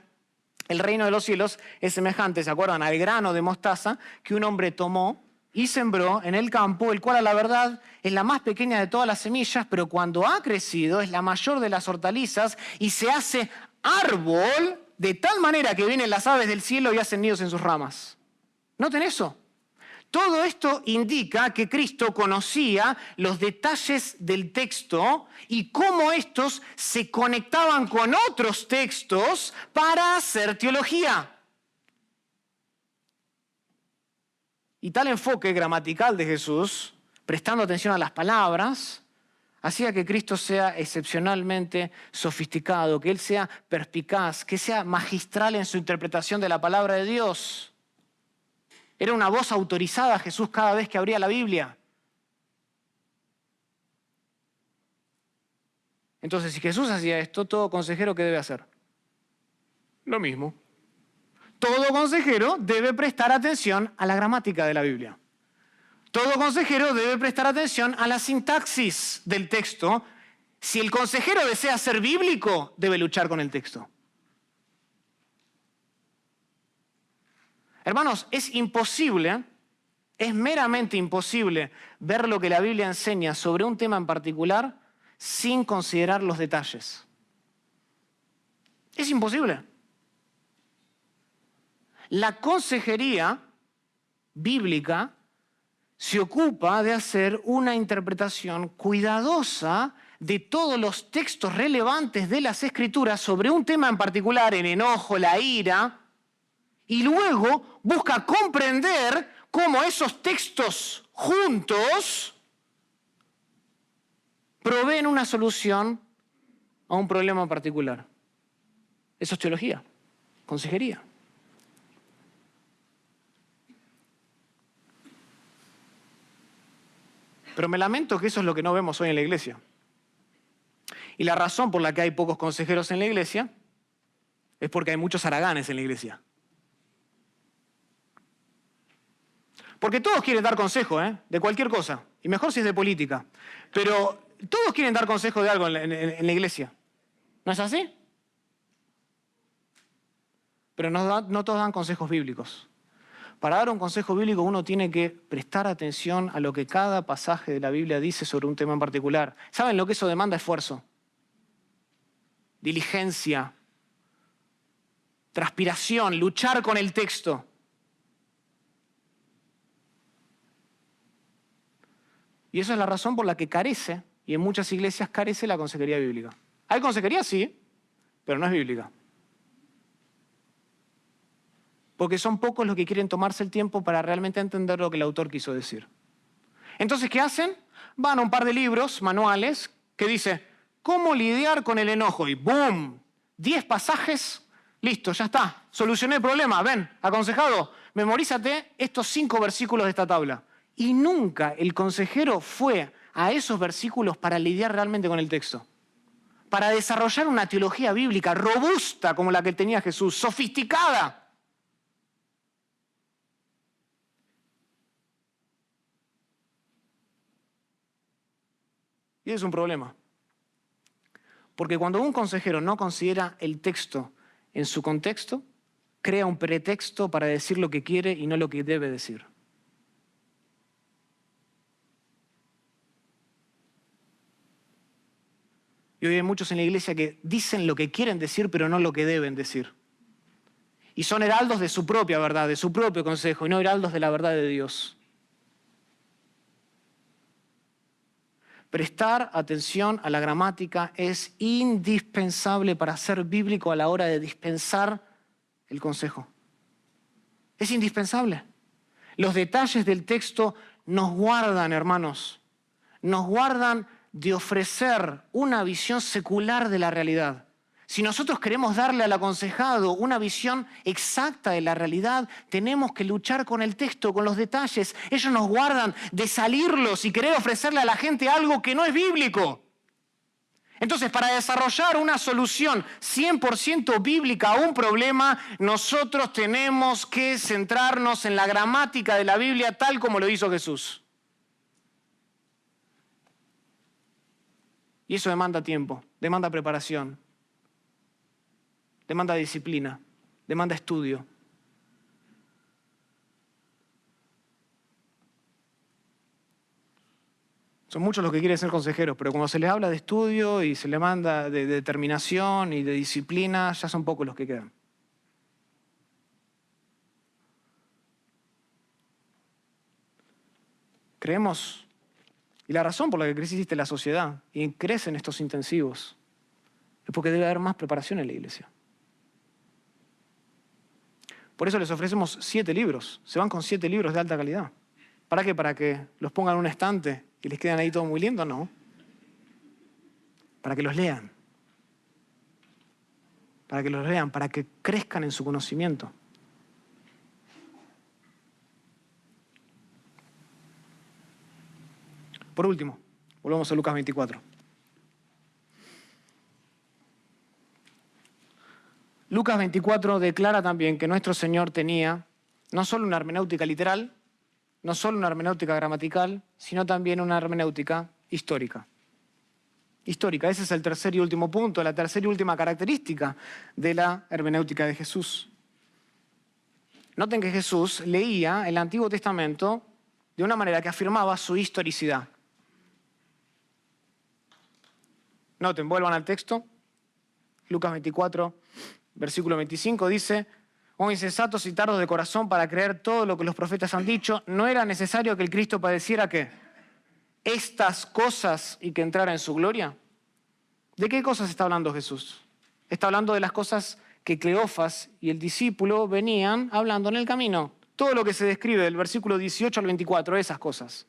el reino de los cielos es semejante, ¿se acuerdan?, al grano de mostaza que un hombre tomó y sembró en el campo, el cual a la verdad es la más pequeña de todas las semillas, pero cuando ha crecido es la mayor de las hortalizas y se hace árbol de tal manera que vienen las aves del cielo y hacen nidos en sus ramas. Noten eso. Todo esto indica que Cristo conocía los detalles del texto y cómo estos se conectaban con otros textos para hacer teología. Y tal enfoque gramatical de Jesús, prestando atención a las palabras, hacía que Cristo sea excepcionalmente sofisticado, que Él sea perspicaz, que sea magistral en su interpretación de la palabra de Dios. Era una voz autorizada a Jesús cada vez que abría la Biblia. Entonces, si Jesús hacía esto, todo consejero, ¿qué debe hacer? Lo mismo. Todo consejero debe prestar atención a la gramática de la Biblia. Todo consejero debe prestar atención a la sintaxis del texto. Si el consejero desea ser bíblico, debe luchar con el texto. Hermanos, es imposible, es meramente imposible ver lo que la Biblia enseña sobre un tema en particular sin considerar los detalles. Es imposible. La consejería bíblica se ocupa de hacer una interpretación cuidadosa de todos los textos relevantes de las Escrituras sobre un tema en particular, el enojo, la ira, y luego busca comprender cómo esos textos juntos proveen una solución a un problema particular. Eso es teología, consejería. Pero me lamento que eso es lo que no vemos hoy en la iglesia. Y la razón por la que hay pocos consejeros en la iglesia es porque hay muchos haraganes en la iglesia. Porque todos quieren dar consejo, de cualquier cosa. Y mejor si es de política. Pero todos quieren dar consejo de algo en la iglesia. ¿No es así? Pero no todos dan consejos bíblicos. Para dar un consejo bíblico uno tiene que prestar atención a lo que cada pasaje de la Biblia dice sobre un tema en particular. ¿Saben lo que eso demanda? Esfuerzo, diligencia, transpiración, luchar con el texto. Y esa es la razón por la que carece, y en muchas iglesias carece la consejería bíblica. Hay consejería, sí, pero no es bíblica. Porque son pocos los que quieren tomarse el tiempo para realmente entender lo que el autor quiso decir. Entonces, ¿qué hacen? Van a un par de libros, manuales, que dice, ¿cómo lidiar con el enojo? Y ¡boom! 10 pasajes, listo, ya está. Solucioné el problema. Ven, aconsejado, memorízate estos 5 versículos de esta tabla. Y nunca el consejero fue a esos versículos para lidiar realmente con el texto. Para desarrollar una teología bíblica robusta como la que tenía Jesús, sofisticada. Y es un problema. Porque cuando un consejero no considera el texto en su contexto, crea un pretexto para decir lo que quiere y no lo que debe decir. Y hoy hay muchos en la iglesia que dicen lo que quieren decir, pero no lo que deben decir. Y son heraldos de su propia verdad, de su propio consejo, y no heraldos de la verdad de Dios. Prestar atención a la gramática es indispensable para ser bíblico a la hora de dispensar el consejo. Es indispensable. Los detalles del texto nos guardan, hermanos, nos guardan de ofrecer una visión secular de la realidad. Si nosotros queremos darle al aconsejado una visión exacta de la realidad, tenemos que luchar con el texto, con los detalles. Ellos nos guardan de salirlos y querer ofrecerle a la gente algo que no es bíblico. Entonces, para desarrollar una solución 100% bíblica a un problema, nosotros tenemos que centrarnos en la gramática de la Biblia tal como lo hizo Jesús. Y eso demanda tiempo, demanda preparación. Demanda disciplina, demanda estudio. Son muchos los que quieren ser consejeros, pero cuando se les habla de estudio y se les manda de determinación y de disciplina, ya son pocos los que quedan. Creemos, y la razón por la que existe la sociedad y crecen estos intensivos, es porque debe haber más preparación en la iglesia. Por eso les ofrecemos 7 libros. Se van con 7 libros de alta calidad. ¿Para qué? ¿Para que los pongan en un estante y les quedan ahí todo muy lindo? No. Para que los lean. Para que los lean, para que crezcan en su conocimiento. Por último, volvamos a Lucas 24. Lucas 24 declara también que nuestro Señor tenía no solo una hermenéutica literal, no solo una hermenéutica gramatical, sino también una hermenéutica histórica. Histórica, ese es el tercer y último punto, la tercera y última característica de la hermenéutica de Jesús. Noten que Jesús leía el Antiguo Testamento de una manera que afirmaba su historicidad. Noten, vuelvan al texto, Lucas 24, versículo 25 dice, oh insensatos y tardos de corazón para creer todo lo que los profetas han dicho, ¿no era necesario que el Cristo padeciera qué? Estas cosas y que entrara en su gloria? ¿De qué cosas está hablando Jesús? Está hablando de las cosas que Cleofas y el discípulo venían hablando en el camino. Todo lo que se describe del versículo 18 al 24, esas cosas.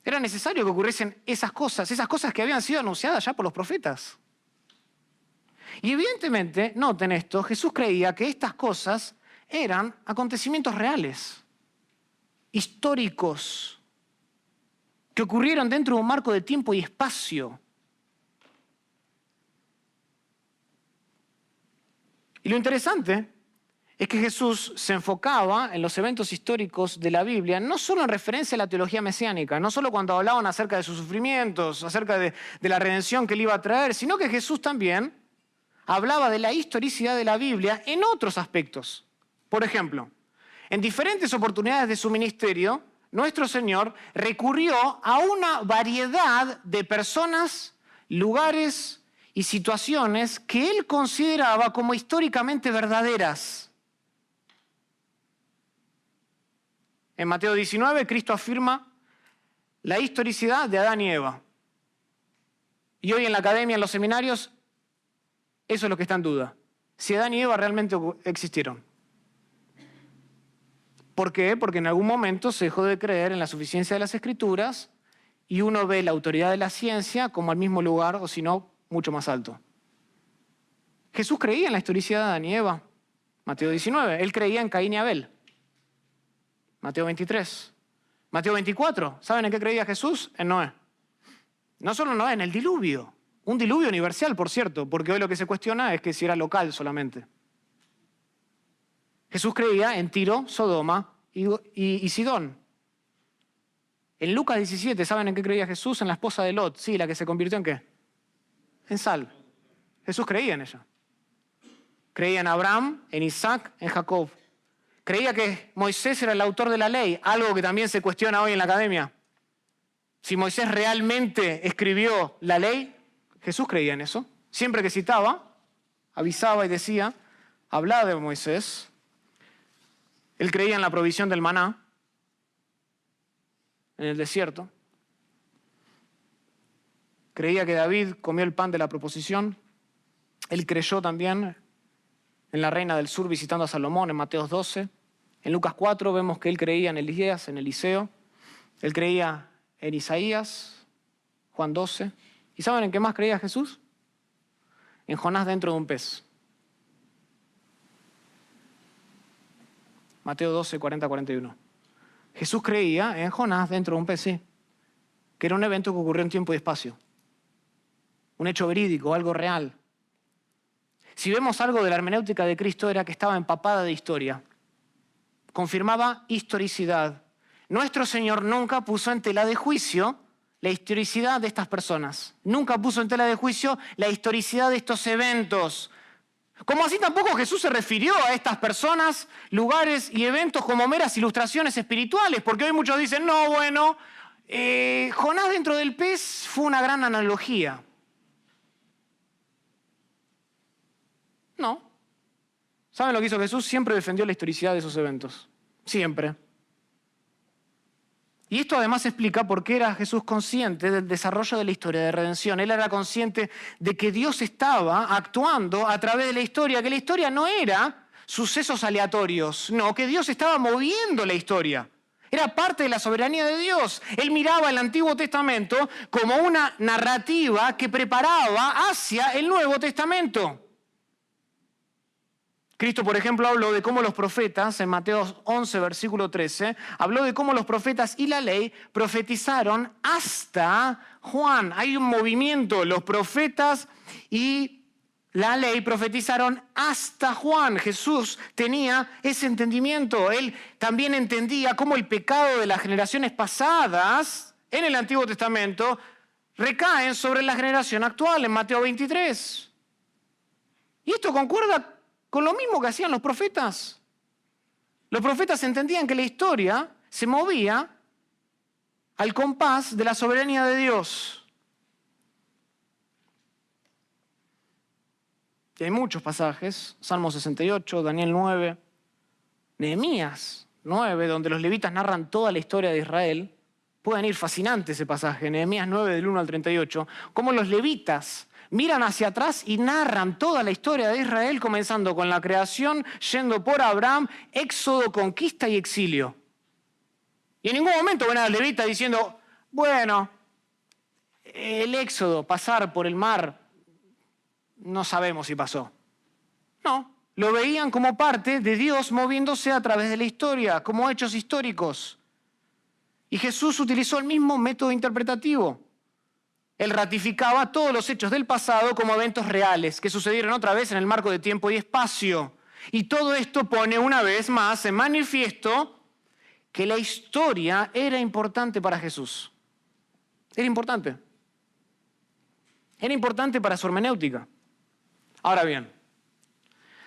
Era necesario que ocurriesen esas cosas que habían sido anunciadas ya por los profetas. Y evidentemente, noten esto, Jesús creía que estas cosas eran acontecimientos reales, históricos, que ocurrieron dentro de un marco de tiempo y espacio. Y lo interesante es que Jesús se enfocaba en los eventos históricos de la Biblia, no solo en referencia a la teología mesiánica, no solo cuando hablaban acerca de sus sufrimientos, acerca de la redención que él iba a traer, sino que Jesús también hablaba de la historicidad de la Biblia en otros aspectos. Por ejemplo, en diferentes oportunidades de su ministerio, nuestro Señor recurrió a una variedad de personas, lugares y situaciones que él consideraba como históricamente verdaderas. En Mateo 19, Cristo afirma la historicidad de Adán y Eva. Y hoy en la academia, en los seminarios, eso es lo que está en duda. Si Adán y Eva realmente existieron. ¿Por qué? Porque en algún momento se dejó de creer en la suficiencia de las Escrituras y uno ve la autoridad de la ciencia como al mismo lugar, o si no, mucho más alto. Jesús creía en la historicidad de Adán y Eva. Mateo 19. Él creía en Caín y Abel. Mateo 23. Mateo 24. ¿Saben en qué creía Jesús? En Noé. No solo Noé, en el diluvio. Un diluvio universal, por cierto, porque hoy lo que se cuestiona es que si era local solamente. Jesús creía en Tiro, Sodoma y Sidón. En Lucas 17, ¿saben en qué creía Jesús? En la esposa de Lot. Sí, la que se convirtió en ¿qué? En sal. Jesús creía en ella. Creía en Abraham, en Isaac, en Jacob. Creía que Moisés era el autor de la ley, algo que también se cuestiona hoy en la academia. Si Moisés realmente escribió la ley, Jesús creía en eso. Siempre que citaba, avisaba y decía, hablaba de Moisés. Él creía en la provisión del maná en el desierto. Creía que David comió el pan de la proposición. Él creyó también en la reina del sur visitando a Salomón en Mateo 12. En Lucas 4 vemos que él creía en Elías, en Eliseo. Él creía en Isaías, Juan 12. ¿Y saben en qué más creía Jesús? En Jonás dentro de un pez. Mateo 12, 40-41. Jesús creía en Jonás dentro de un pez, sí, que era un evento que ocurrió en tiempo y espacio. Un hecho verídico, algo real. Si vemos algo de la hermenéutica de Cristo era que estaba empapada de historia. Confirmaba historicidad. Nuestro Señor nunca puso en tela de juicio la historicidad de estas personas. Nunca puso en tela de juicio la historicidad de estos eventos. Como así tampoco Jesús se refirió a estas personas, lugares y eventos como meras ilustraciones espirituales, porque hoy muchos dicen, no, bueno, Jonás dentro del pez fue una gran analogía. No. ¿Saben lo que hizo Jesús? Siempre defendió la historicidad de esos eventos. Siempre. Y esto además explica por qué era Jesús consciente del desarrollo de la historia de redención. Él era consciente de que Dios estaba actuando a través de la historia, que la historia no era sucesos aleatorios, no, que Dios estaba moviendo la historia. Era parte de la soberanía de Dios. Él miraba el Antiguo Testamento como una narrativa que preparaba hacia el Nuevo Testamento. Cristo, por ejemplo, habló de cómo los profetas, en Mateo 11, versículo 13, habló de cómo los profetas y la ley profetizaron hasta Juan. Hay un movimiento, los profetas y la ley profetizaron hasta Juan. Jesús tenía ese entendimiento. Él también entendía cómo el pecado de las generaciones pasadas en el Antiguo Testamento recaen sobre la generación actual, en Mateo 23. Y esto concuerda con lo mismo que hacían los profetas. Los profetas entendían que la historia se movía al compás de la soberanía de Dios. Y hay muchos pasajes, Salmo 68, Daniel 9, Nehemías 9, donde los levitas narran toda la historia de Israel. Pueden ir fascinante ese pasaje, Nehemías 9 del 1 al 38, cómo los levitas Miran hacia atrás y narran toda la historia de Israel, comenzando con la creación, yendo por Abraham, éxodo, conquista y exilio. Y en ningún momento ven a los levitas diciendo, bueno, el éxodo, pasar por el mar, no sabemos si pasó. No, lo veían como parte de Dios moviéndose a través de la historia, como hechos históricos. Y Jesús utilizó el mismo método interpretativo. Él ratificaba todos los hechos del pasado como eventos reales que sucedieron otra vez en el marco de tiempo y espacio. Y todo esto pone una vez más en manifiesto que la historia era importante para Jesús. Era importante. Era importante para su hermenéutica. Ahora bien,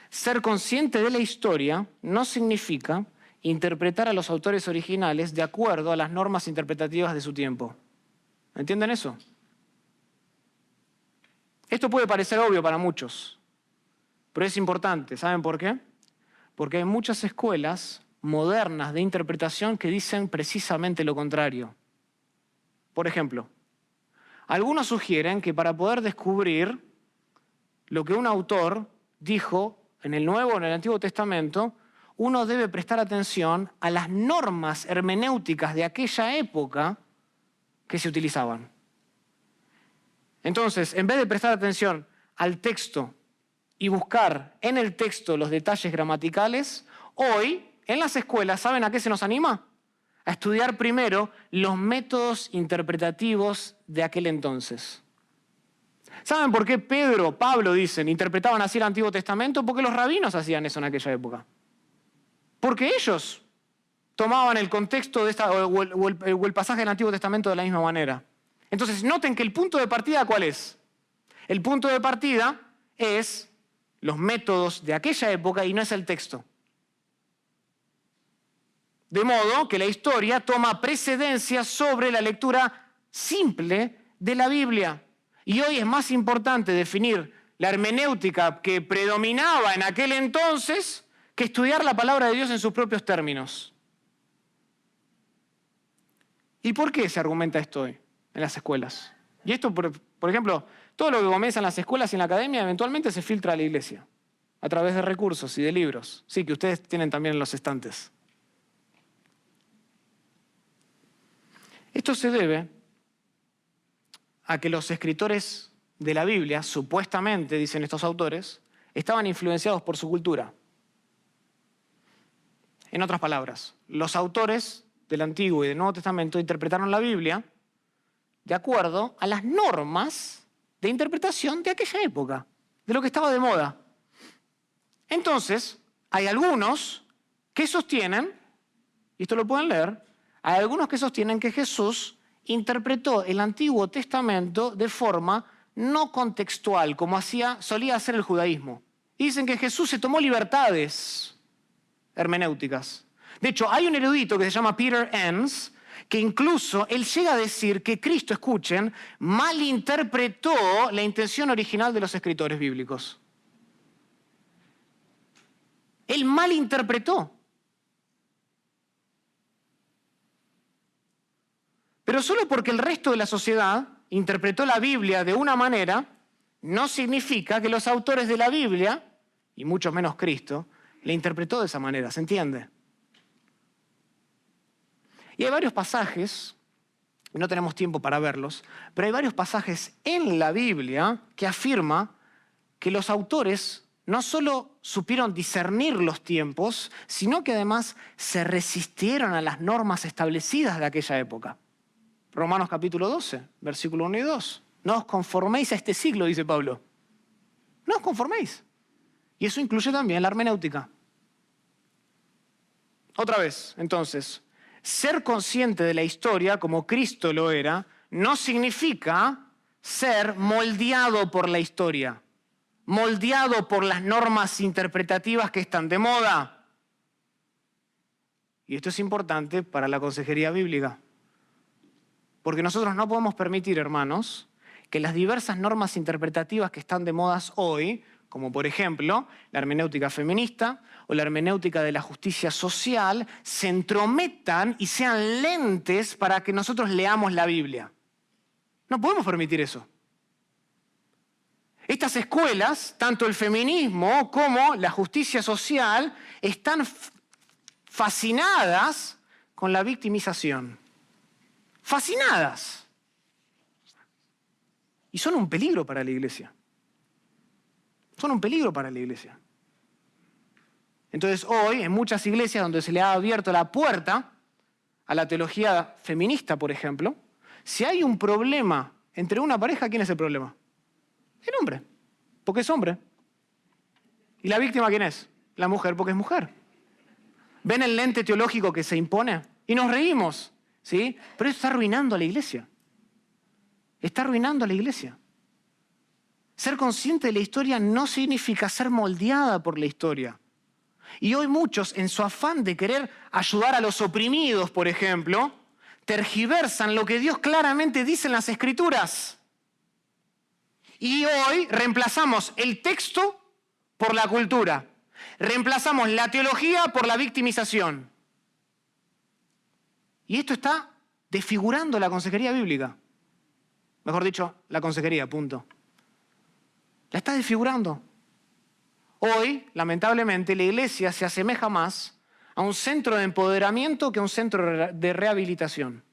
ser consciente de la historia no significa interpretar a los autores originales de acuerdo a las normas interpretativas de su tiempo. ¿Entienden eso? Esto puede parecer obvio para muchos, pero es importante. ¿Saben por qué? Porque hay muchas escuelas modernas de interpretación que dicen precisamente lo contrario. Por ejemplo, algunos sugieren que para poder descubrir lo que un autor dijo en el Nuevo o en el Antiguo Testamento, uno debe prestar atención a las normas hermenéuticas de aquella época que se utilizaban. Entonces, en vez de prestar atención al texto y buscar en el texto los detalles gramaticales, hoy en las escuelas, ¿saben a qué se nos anima? A estudiar primero los métodos interpretativos de aquel entonces. ¿Saben por qué Pedro, Pablo dicen, interpretaban así el Antiguo Testamento? Porque los rabinos hacían eso en aquella época. Porque ellos tomaban el contexto de o el pasaje del Antiguo Testamento de la misma manera. Entonces, noten que el punto de partida, ¿cuál es? El punto de partida es los métodos de aquella época y no es el texto. De modo que la historia toma precedencia sobre la lectura simple de la Biblia. Y hoy es más importante definir la hermenéutica que predominaba en aquel entonces que estudiar la palabra de Dios en sus propios términos. ¿Y por qué se argumenta esto hoy en las escuelas? Y esto, por ejemplo, todo lo que comienza en las escuelas y en la academia eventualmente se filtra a la iglesia a través de recursos y de libros. Sí, que ustedes tienen también en los estantes. Esto se debe a que los escritores de la Biblia, supuestamente, dicen estos autores, estaban influenciados por su cultura. En otras palabras, los autores del Antiguo y del Nuevo Testamento interpretaron la Biblia de acuerdo a las normas de interpretación de aquella época, de lo que estaba de moda. Entonces, hay algunos que sostienen, y esto lo pueden leer, hay algunos que sostienen que Jesús interpretó el Antiguo Testamento de forma no contextual, como solía hacer el judaísmo. Y dicen que Jesús se tomó libertades hermenéuticas. De hecho, hay un erudito que se llama Peter Enns, que incluso él llega a decir que Cristo, escuchen, malinterpretó la intención original de los escritores bíblicos. Él malinterpretó. Pero solo porque el resto de la sociedad interpretó la Biblia de una manera, no significa que los autores de la Biblia, y mucho menos Cristo, la interpretó de esa manera, ¿se entiende? Y hay varios pasajes, y no tenemos tiempo para verlos, pero hay varios pasajes en la Biblia que afirma que los autores no solo supieron discernir los tiempos, sino que además se resistieron a las normas establecidas de aquella época. Romanos capítulo 12, versículo 1 y 2. No os conforméis a este siglo, dice Pablo. No os conforméis. Y eso incluye también la hermenéutica. Otra vez, entonces, ser consciente de la historia, como Cristo lo era, no significa ser moldeado por la historia, moldeado por las normas interpretativas que están de moda. Y esto es importante para la consejería bíblica. Porque nosotros no podemos permitir, hermanos, que las diversas normas interpretativas que están de moda hoy, como por ejemplo la hermenéutica feminista o la hermenéutica de la justicia social, se entrometan y sean lentes para que nosotros leamos la Biblia. No podemos permitir eso. Estas escuelas, tanto el feminismo como la justicia social, están fascinadas con la victimización. Fascinadas. Y son un peligro para la iglesia. Son un peligro para la iglesia. Entonces hoy, en muchas iglesias donde se le ha abierto la puerta a la teología feminista, por ejemplo, si hay un problema entre una pareja, ¿quién es el problema? El hombre, porque es hombre. ¿Y la víctima quién es? La mujer, porque es mujer. ¿Ven el lente teológico que se impone? Y nos reímos, ¿sí? Pero eso está arruinando a la iglesia. Está arruinando a la iglesia. Ser consciente de la historia no significa ser moldeada por la historia. Y hoy muchos, en su afán de querer ayudar a los oprimidos, por ejemplo, tergiversan lo que Dios claramente dice en las Escrituras. Y hoy reemplazamos el texto por la cultura. Reemplazamos la teología por la victimización. Y esto está desfigurando la consejería bíblica. Mejor dicho, la consejería, punto. La está desfigurando. Hoy, lamentablemente, la iglesia se asemeja más a un centro de empoderamiento que a un centro de rehabilitación.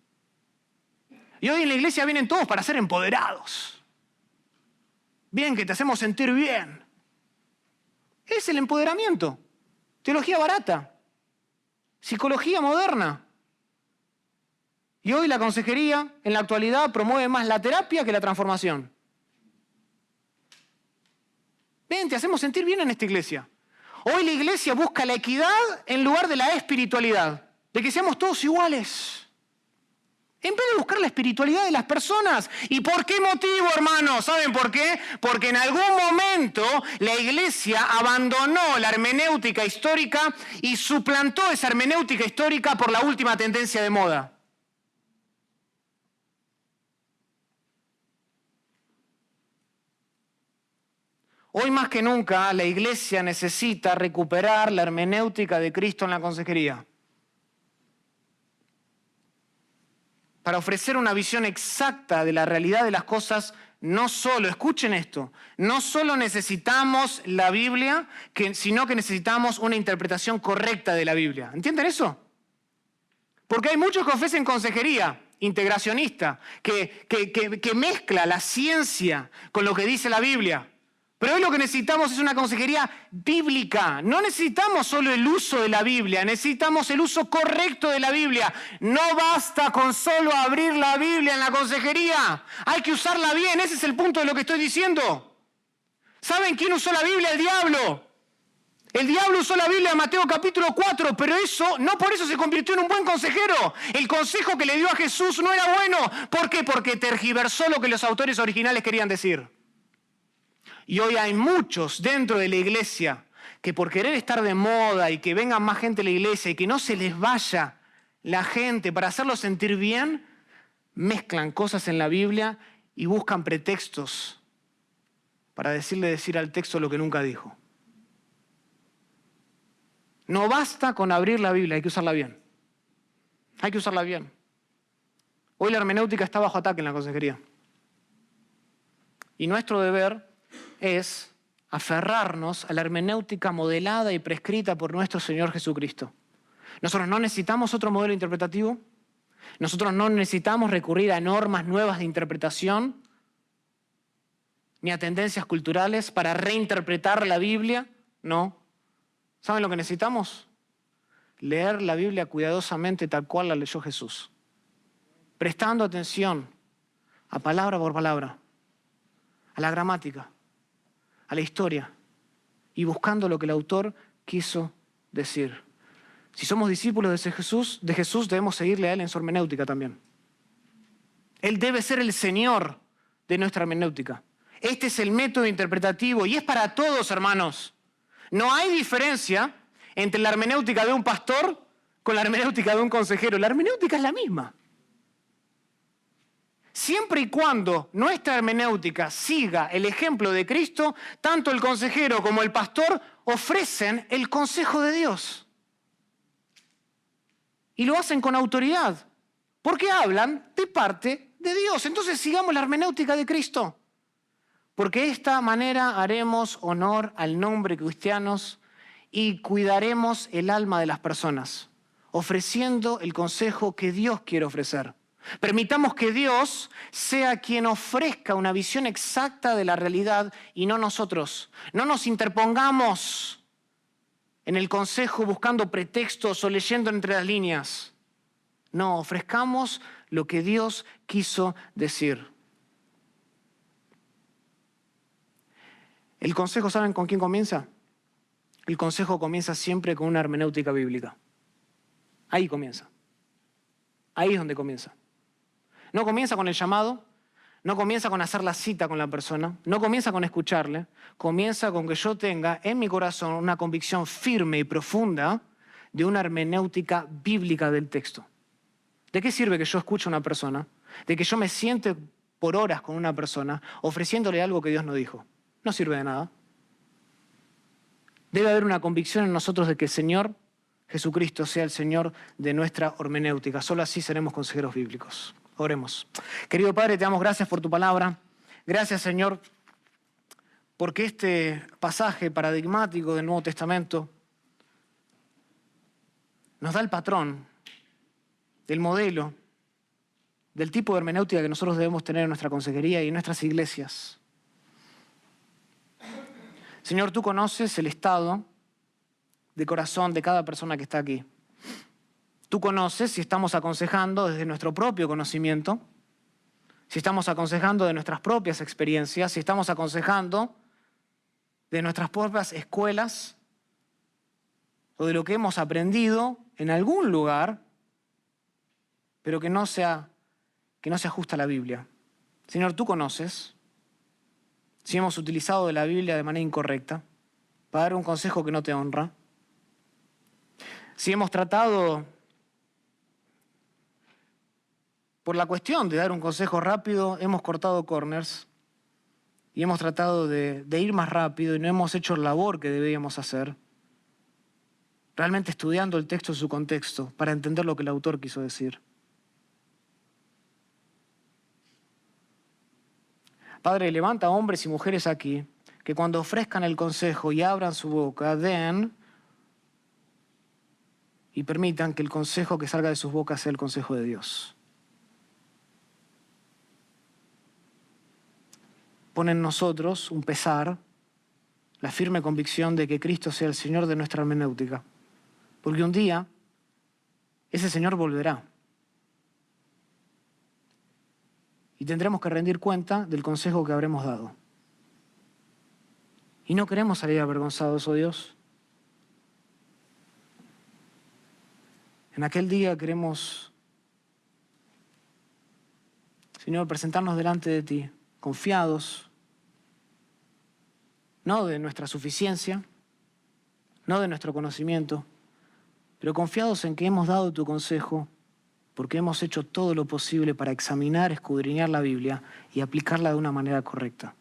Y hoy en la iglesia vienen todos para ser empoderados. Bien, que te hacemos sentir bien. Es el empoderamiento. Teología barata. Psicología moderna. Y hoy la consejería, en la actualidad, promueve más la terapia que la transformación. Ven, te hacemos sentir bien en esta iglesia. Hoy la iglesia busca la equidad en lugar de la espiritualidad, de que seamos todos iguales. En vez de buscar la espiritualidad de las personas. ¿Y por qué motivo, hermanos? ¿Saben por qué? Porque en algún momento la iglesia abandonó la hermenéutica histórica y suplantó esa hermenéutica histórica por la última tendencia de moda. Hoy más que nunca la iglesia necesita recuperar la hermenéutica de Cristo en la consejería. Para ofrecer una visión exacta de la realidad de las cosas, no solo, escuchen esto, no solo necesitamos la Biblia, sino que necesitamos una interpretación correcta de la Biblia. ¿Entienden eso? Porque hay muchos que ofrecen consejería integracionista, que mezcla la ciencia con lo que dice la Biblia. Pero hoy lo que necesitamos es una consejería bíblica. No necesitamos solo el uso de la Biblia, necesitamos el uso correcto de la Biblia. No basta con solo abrir la Biblia en la consejería. Hay que usarla bien, ese es el punto de lo que estoy diciendo. ¿Saben quién usó la Biblia? El diablo. El diablo usó la Biblia en Mateo capítulo 4, pero eso, no por eso se convirtió en un buen consejero. El consejo que le dio a Jesús no era bueno. ¿Por qué? Porque tergiversó lo que los autores originales querían decir. Y hoy hay muchos dentro de la iglesia que por querer estar de moda y que venga más gente a la iglesia y que no se les vaya la gente para hacerlos sentir bien, mezclan cosas en la Biblia y buscan pretextos para decir al texto lo que nunca dijo. No basta con abrir la Biblia, hay que usarla bien. Hay que usarla bien. Hoy la hermenéutica está bajo ataque en la consejería. Y nuestro deber es aferrarnos a la hermenéutica modelada y prescrita por nuestro Señor Jesucristo. Nosotros no necesitamos otro modelo interpretativo. Nosotros no necesitamos recurrir a normas nuevas de interpretación ni a tendencias culturales para reinterpretar la Biblia. No. ¿Saben lo que necesitamos? Leer la Biblia cuidadosamente tal cual la leyó Jesús. Prestando atención a palabra por palabra, a la gramática, a la historia y buscando lo que el autor quiso decir. Si somos discípulos de Jesús debemos seguirle a él en su hermenéutica también. Él debe ser el Señor de nuestra hermenéutica. Este es el método interpretativo y es para todos, hermanos. No hay diferencia entre la hermenéutica de un pastor con la hermenéutica de un consejero. La hermenéutica es la misma. Siempre y cuando nuestra hermenéutica siga el ejemplo de Cristo, tanto el consejero como el pastor ofrecen el consejo de Dios. Y lo hacen con autoridad, porque hablan de parte de Dios. Entonces sigamos la hermenéutica de Cristo. porque de esta manera haremos honor al nombre cristianos y cuidaremos el alma de las personas, ofreciendo el consejo que Dios quiere ofrecer. Permitamos que Dios sea quien ofrezca una visión exacta de la realidad y no nosotros. No nos interpongamos en el consejo buscando pretextos o leyendo entre las líneas. No, ofrezcamos lo que Dios quiso decir. El consejo, ¿saben con quién comienza? El consejo comienza siempre con una hermenéutica bíblica. Ahí comienza. Ahí es donde comienza. No comienza con el llamado, no comienza con hacer la cita con la persona, no comienza con escucharle, comienza con que yo tenga en mi corazón una convicción firme y profunda de una hermenéutica bíblica del texto. ¿De qué sirve que yo escuche a una persona? De que yo me siente por horas con una persona ofreciéndole algo que Dios no dijo. No sirve de nada. Debe haber una convicción en nosotros de que el Señor Jesucristo sea el Señor de nuestra hermenéutica. Solo así seremos consejeros bíblicos. Oremos. Querido Padre, te damos gracias por tu palabra. Gracias, Señor, porque este pasaje paradigmático del Nuevo Testamento nos da el patrón, el modelo, del tipo de hermenéutica que nosotros debemos tener en nuestra consejería y en nuestras iglesias. Señor, tú conoces el estado de corazón de cada persona que está aquí. Tú conoces si estamos aconsejando desde nuestro propio conocimiento, si estamos aconsejando de nuestras propias experiencias, si estamos aconsejando de nuestras propias escuelas o de lo que hemos aprendido en algún lugar, pero que no se ajusta a la Biblia. Señor, tú conoces si hemos utilizado de la Biblia de manera incorrecta para dar un consejo que no te honra, si hemos tratado, por la cuestión de dar un consejo rápido, hemos cortado corners y hemos tratado de ir más rápido y no hemos hecho la labor que debíamos hacer, realmente estudiando el texto en su contexto para entender lo que el autor quiso decir. Padre, levanta hombres y mujeres aquí que cuando ofrezcan el consejo y abran su boca, den y permitan que el consejo que salga de sus bocas sea el consejo de Dios. Pon en nosotros un pesar, la firme convicción de que Cristo sea el Señor de nuestra hermenéutica, porque un día ese Señor volverá. Y tendremos que rendir cuenta del consejo que habremos dado. Y no queremos salir avergonzados, oh Dios. En aquel día queremos, Señor, presentarnos delante de ti, confiados, no de nuestra suficiencia, no de nuestro conocimiento, pero confiados en que hemos dado tu consejo, porque hemos hecho todo lo posible para examinar, escudriñar la Biblia y aplicarla de una manera correcta.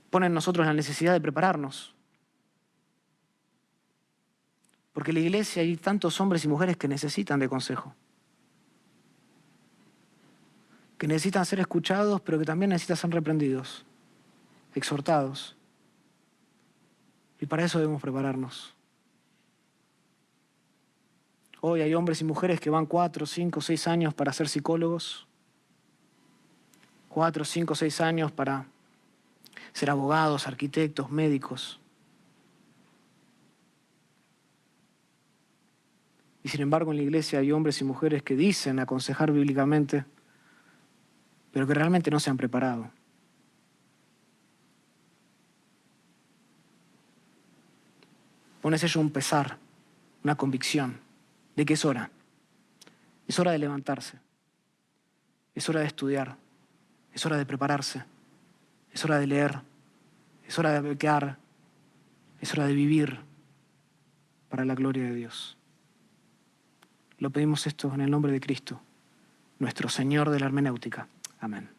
Pone en nosotros la necesidad de prepararnos, porque en la iglesia hay tantos hombres y mujeres que necesitan de consejo, que necesitan ser escuchados, pero que también necesitan ser reprendidos, exhortados. Y para eso debemos prepararnos. Hoy hay hombres y mujeres que van 4, 5, 6 años para ser psicólogos, 4, 5, 6 años para ser abogados, arquitectos, médicos. Y sin embargo en la iglesia hay hombres y mujeres que dicen aconsejar bíblicamente, pero que realmente no se han preparado. Pones ello un pesar, una convicción de que es hora. Es hora de levantarse. Es hora de estudiar. Es hora de prepararse. Es hora de leer. Es hora de becar. Es hora de vivir para la gloria de Dios. Lo pedimos esto en el nombre de Cristo, nuestro Señor de la hermenéutica. Amén.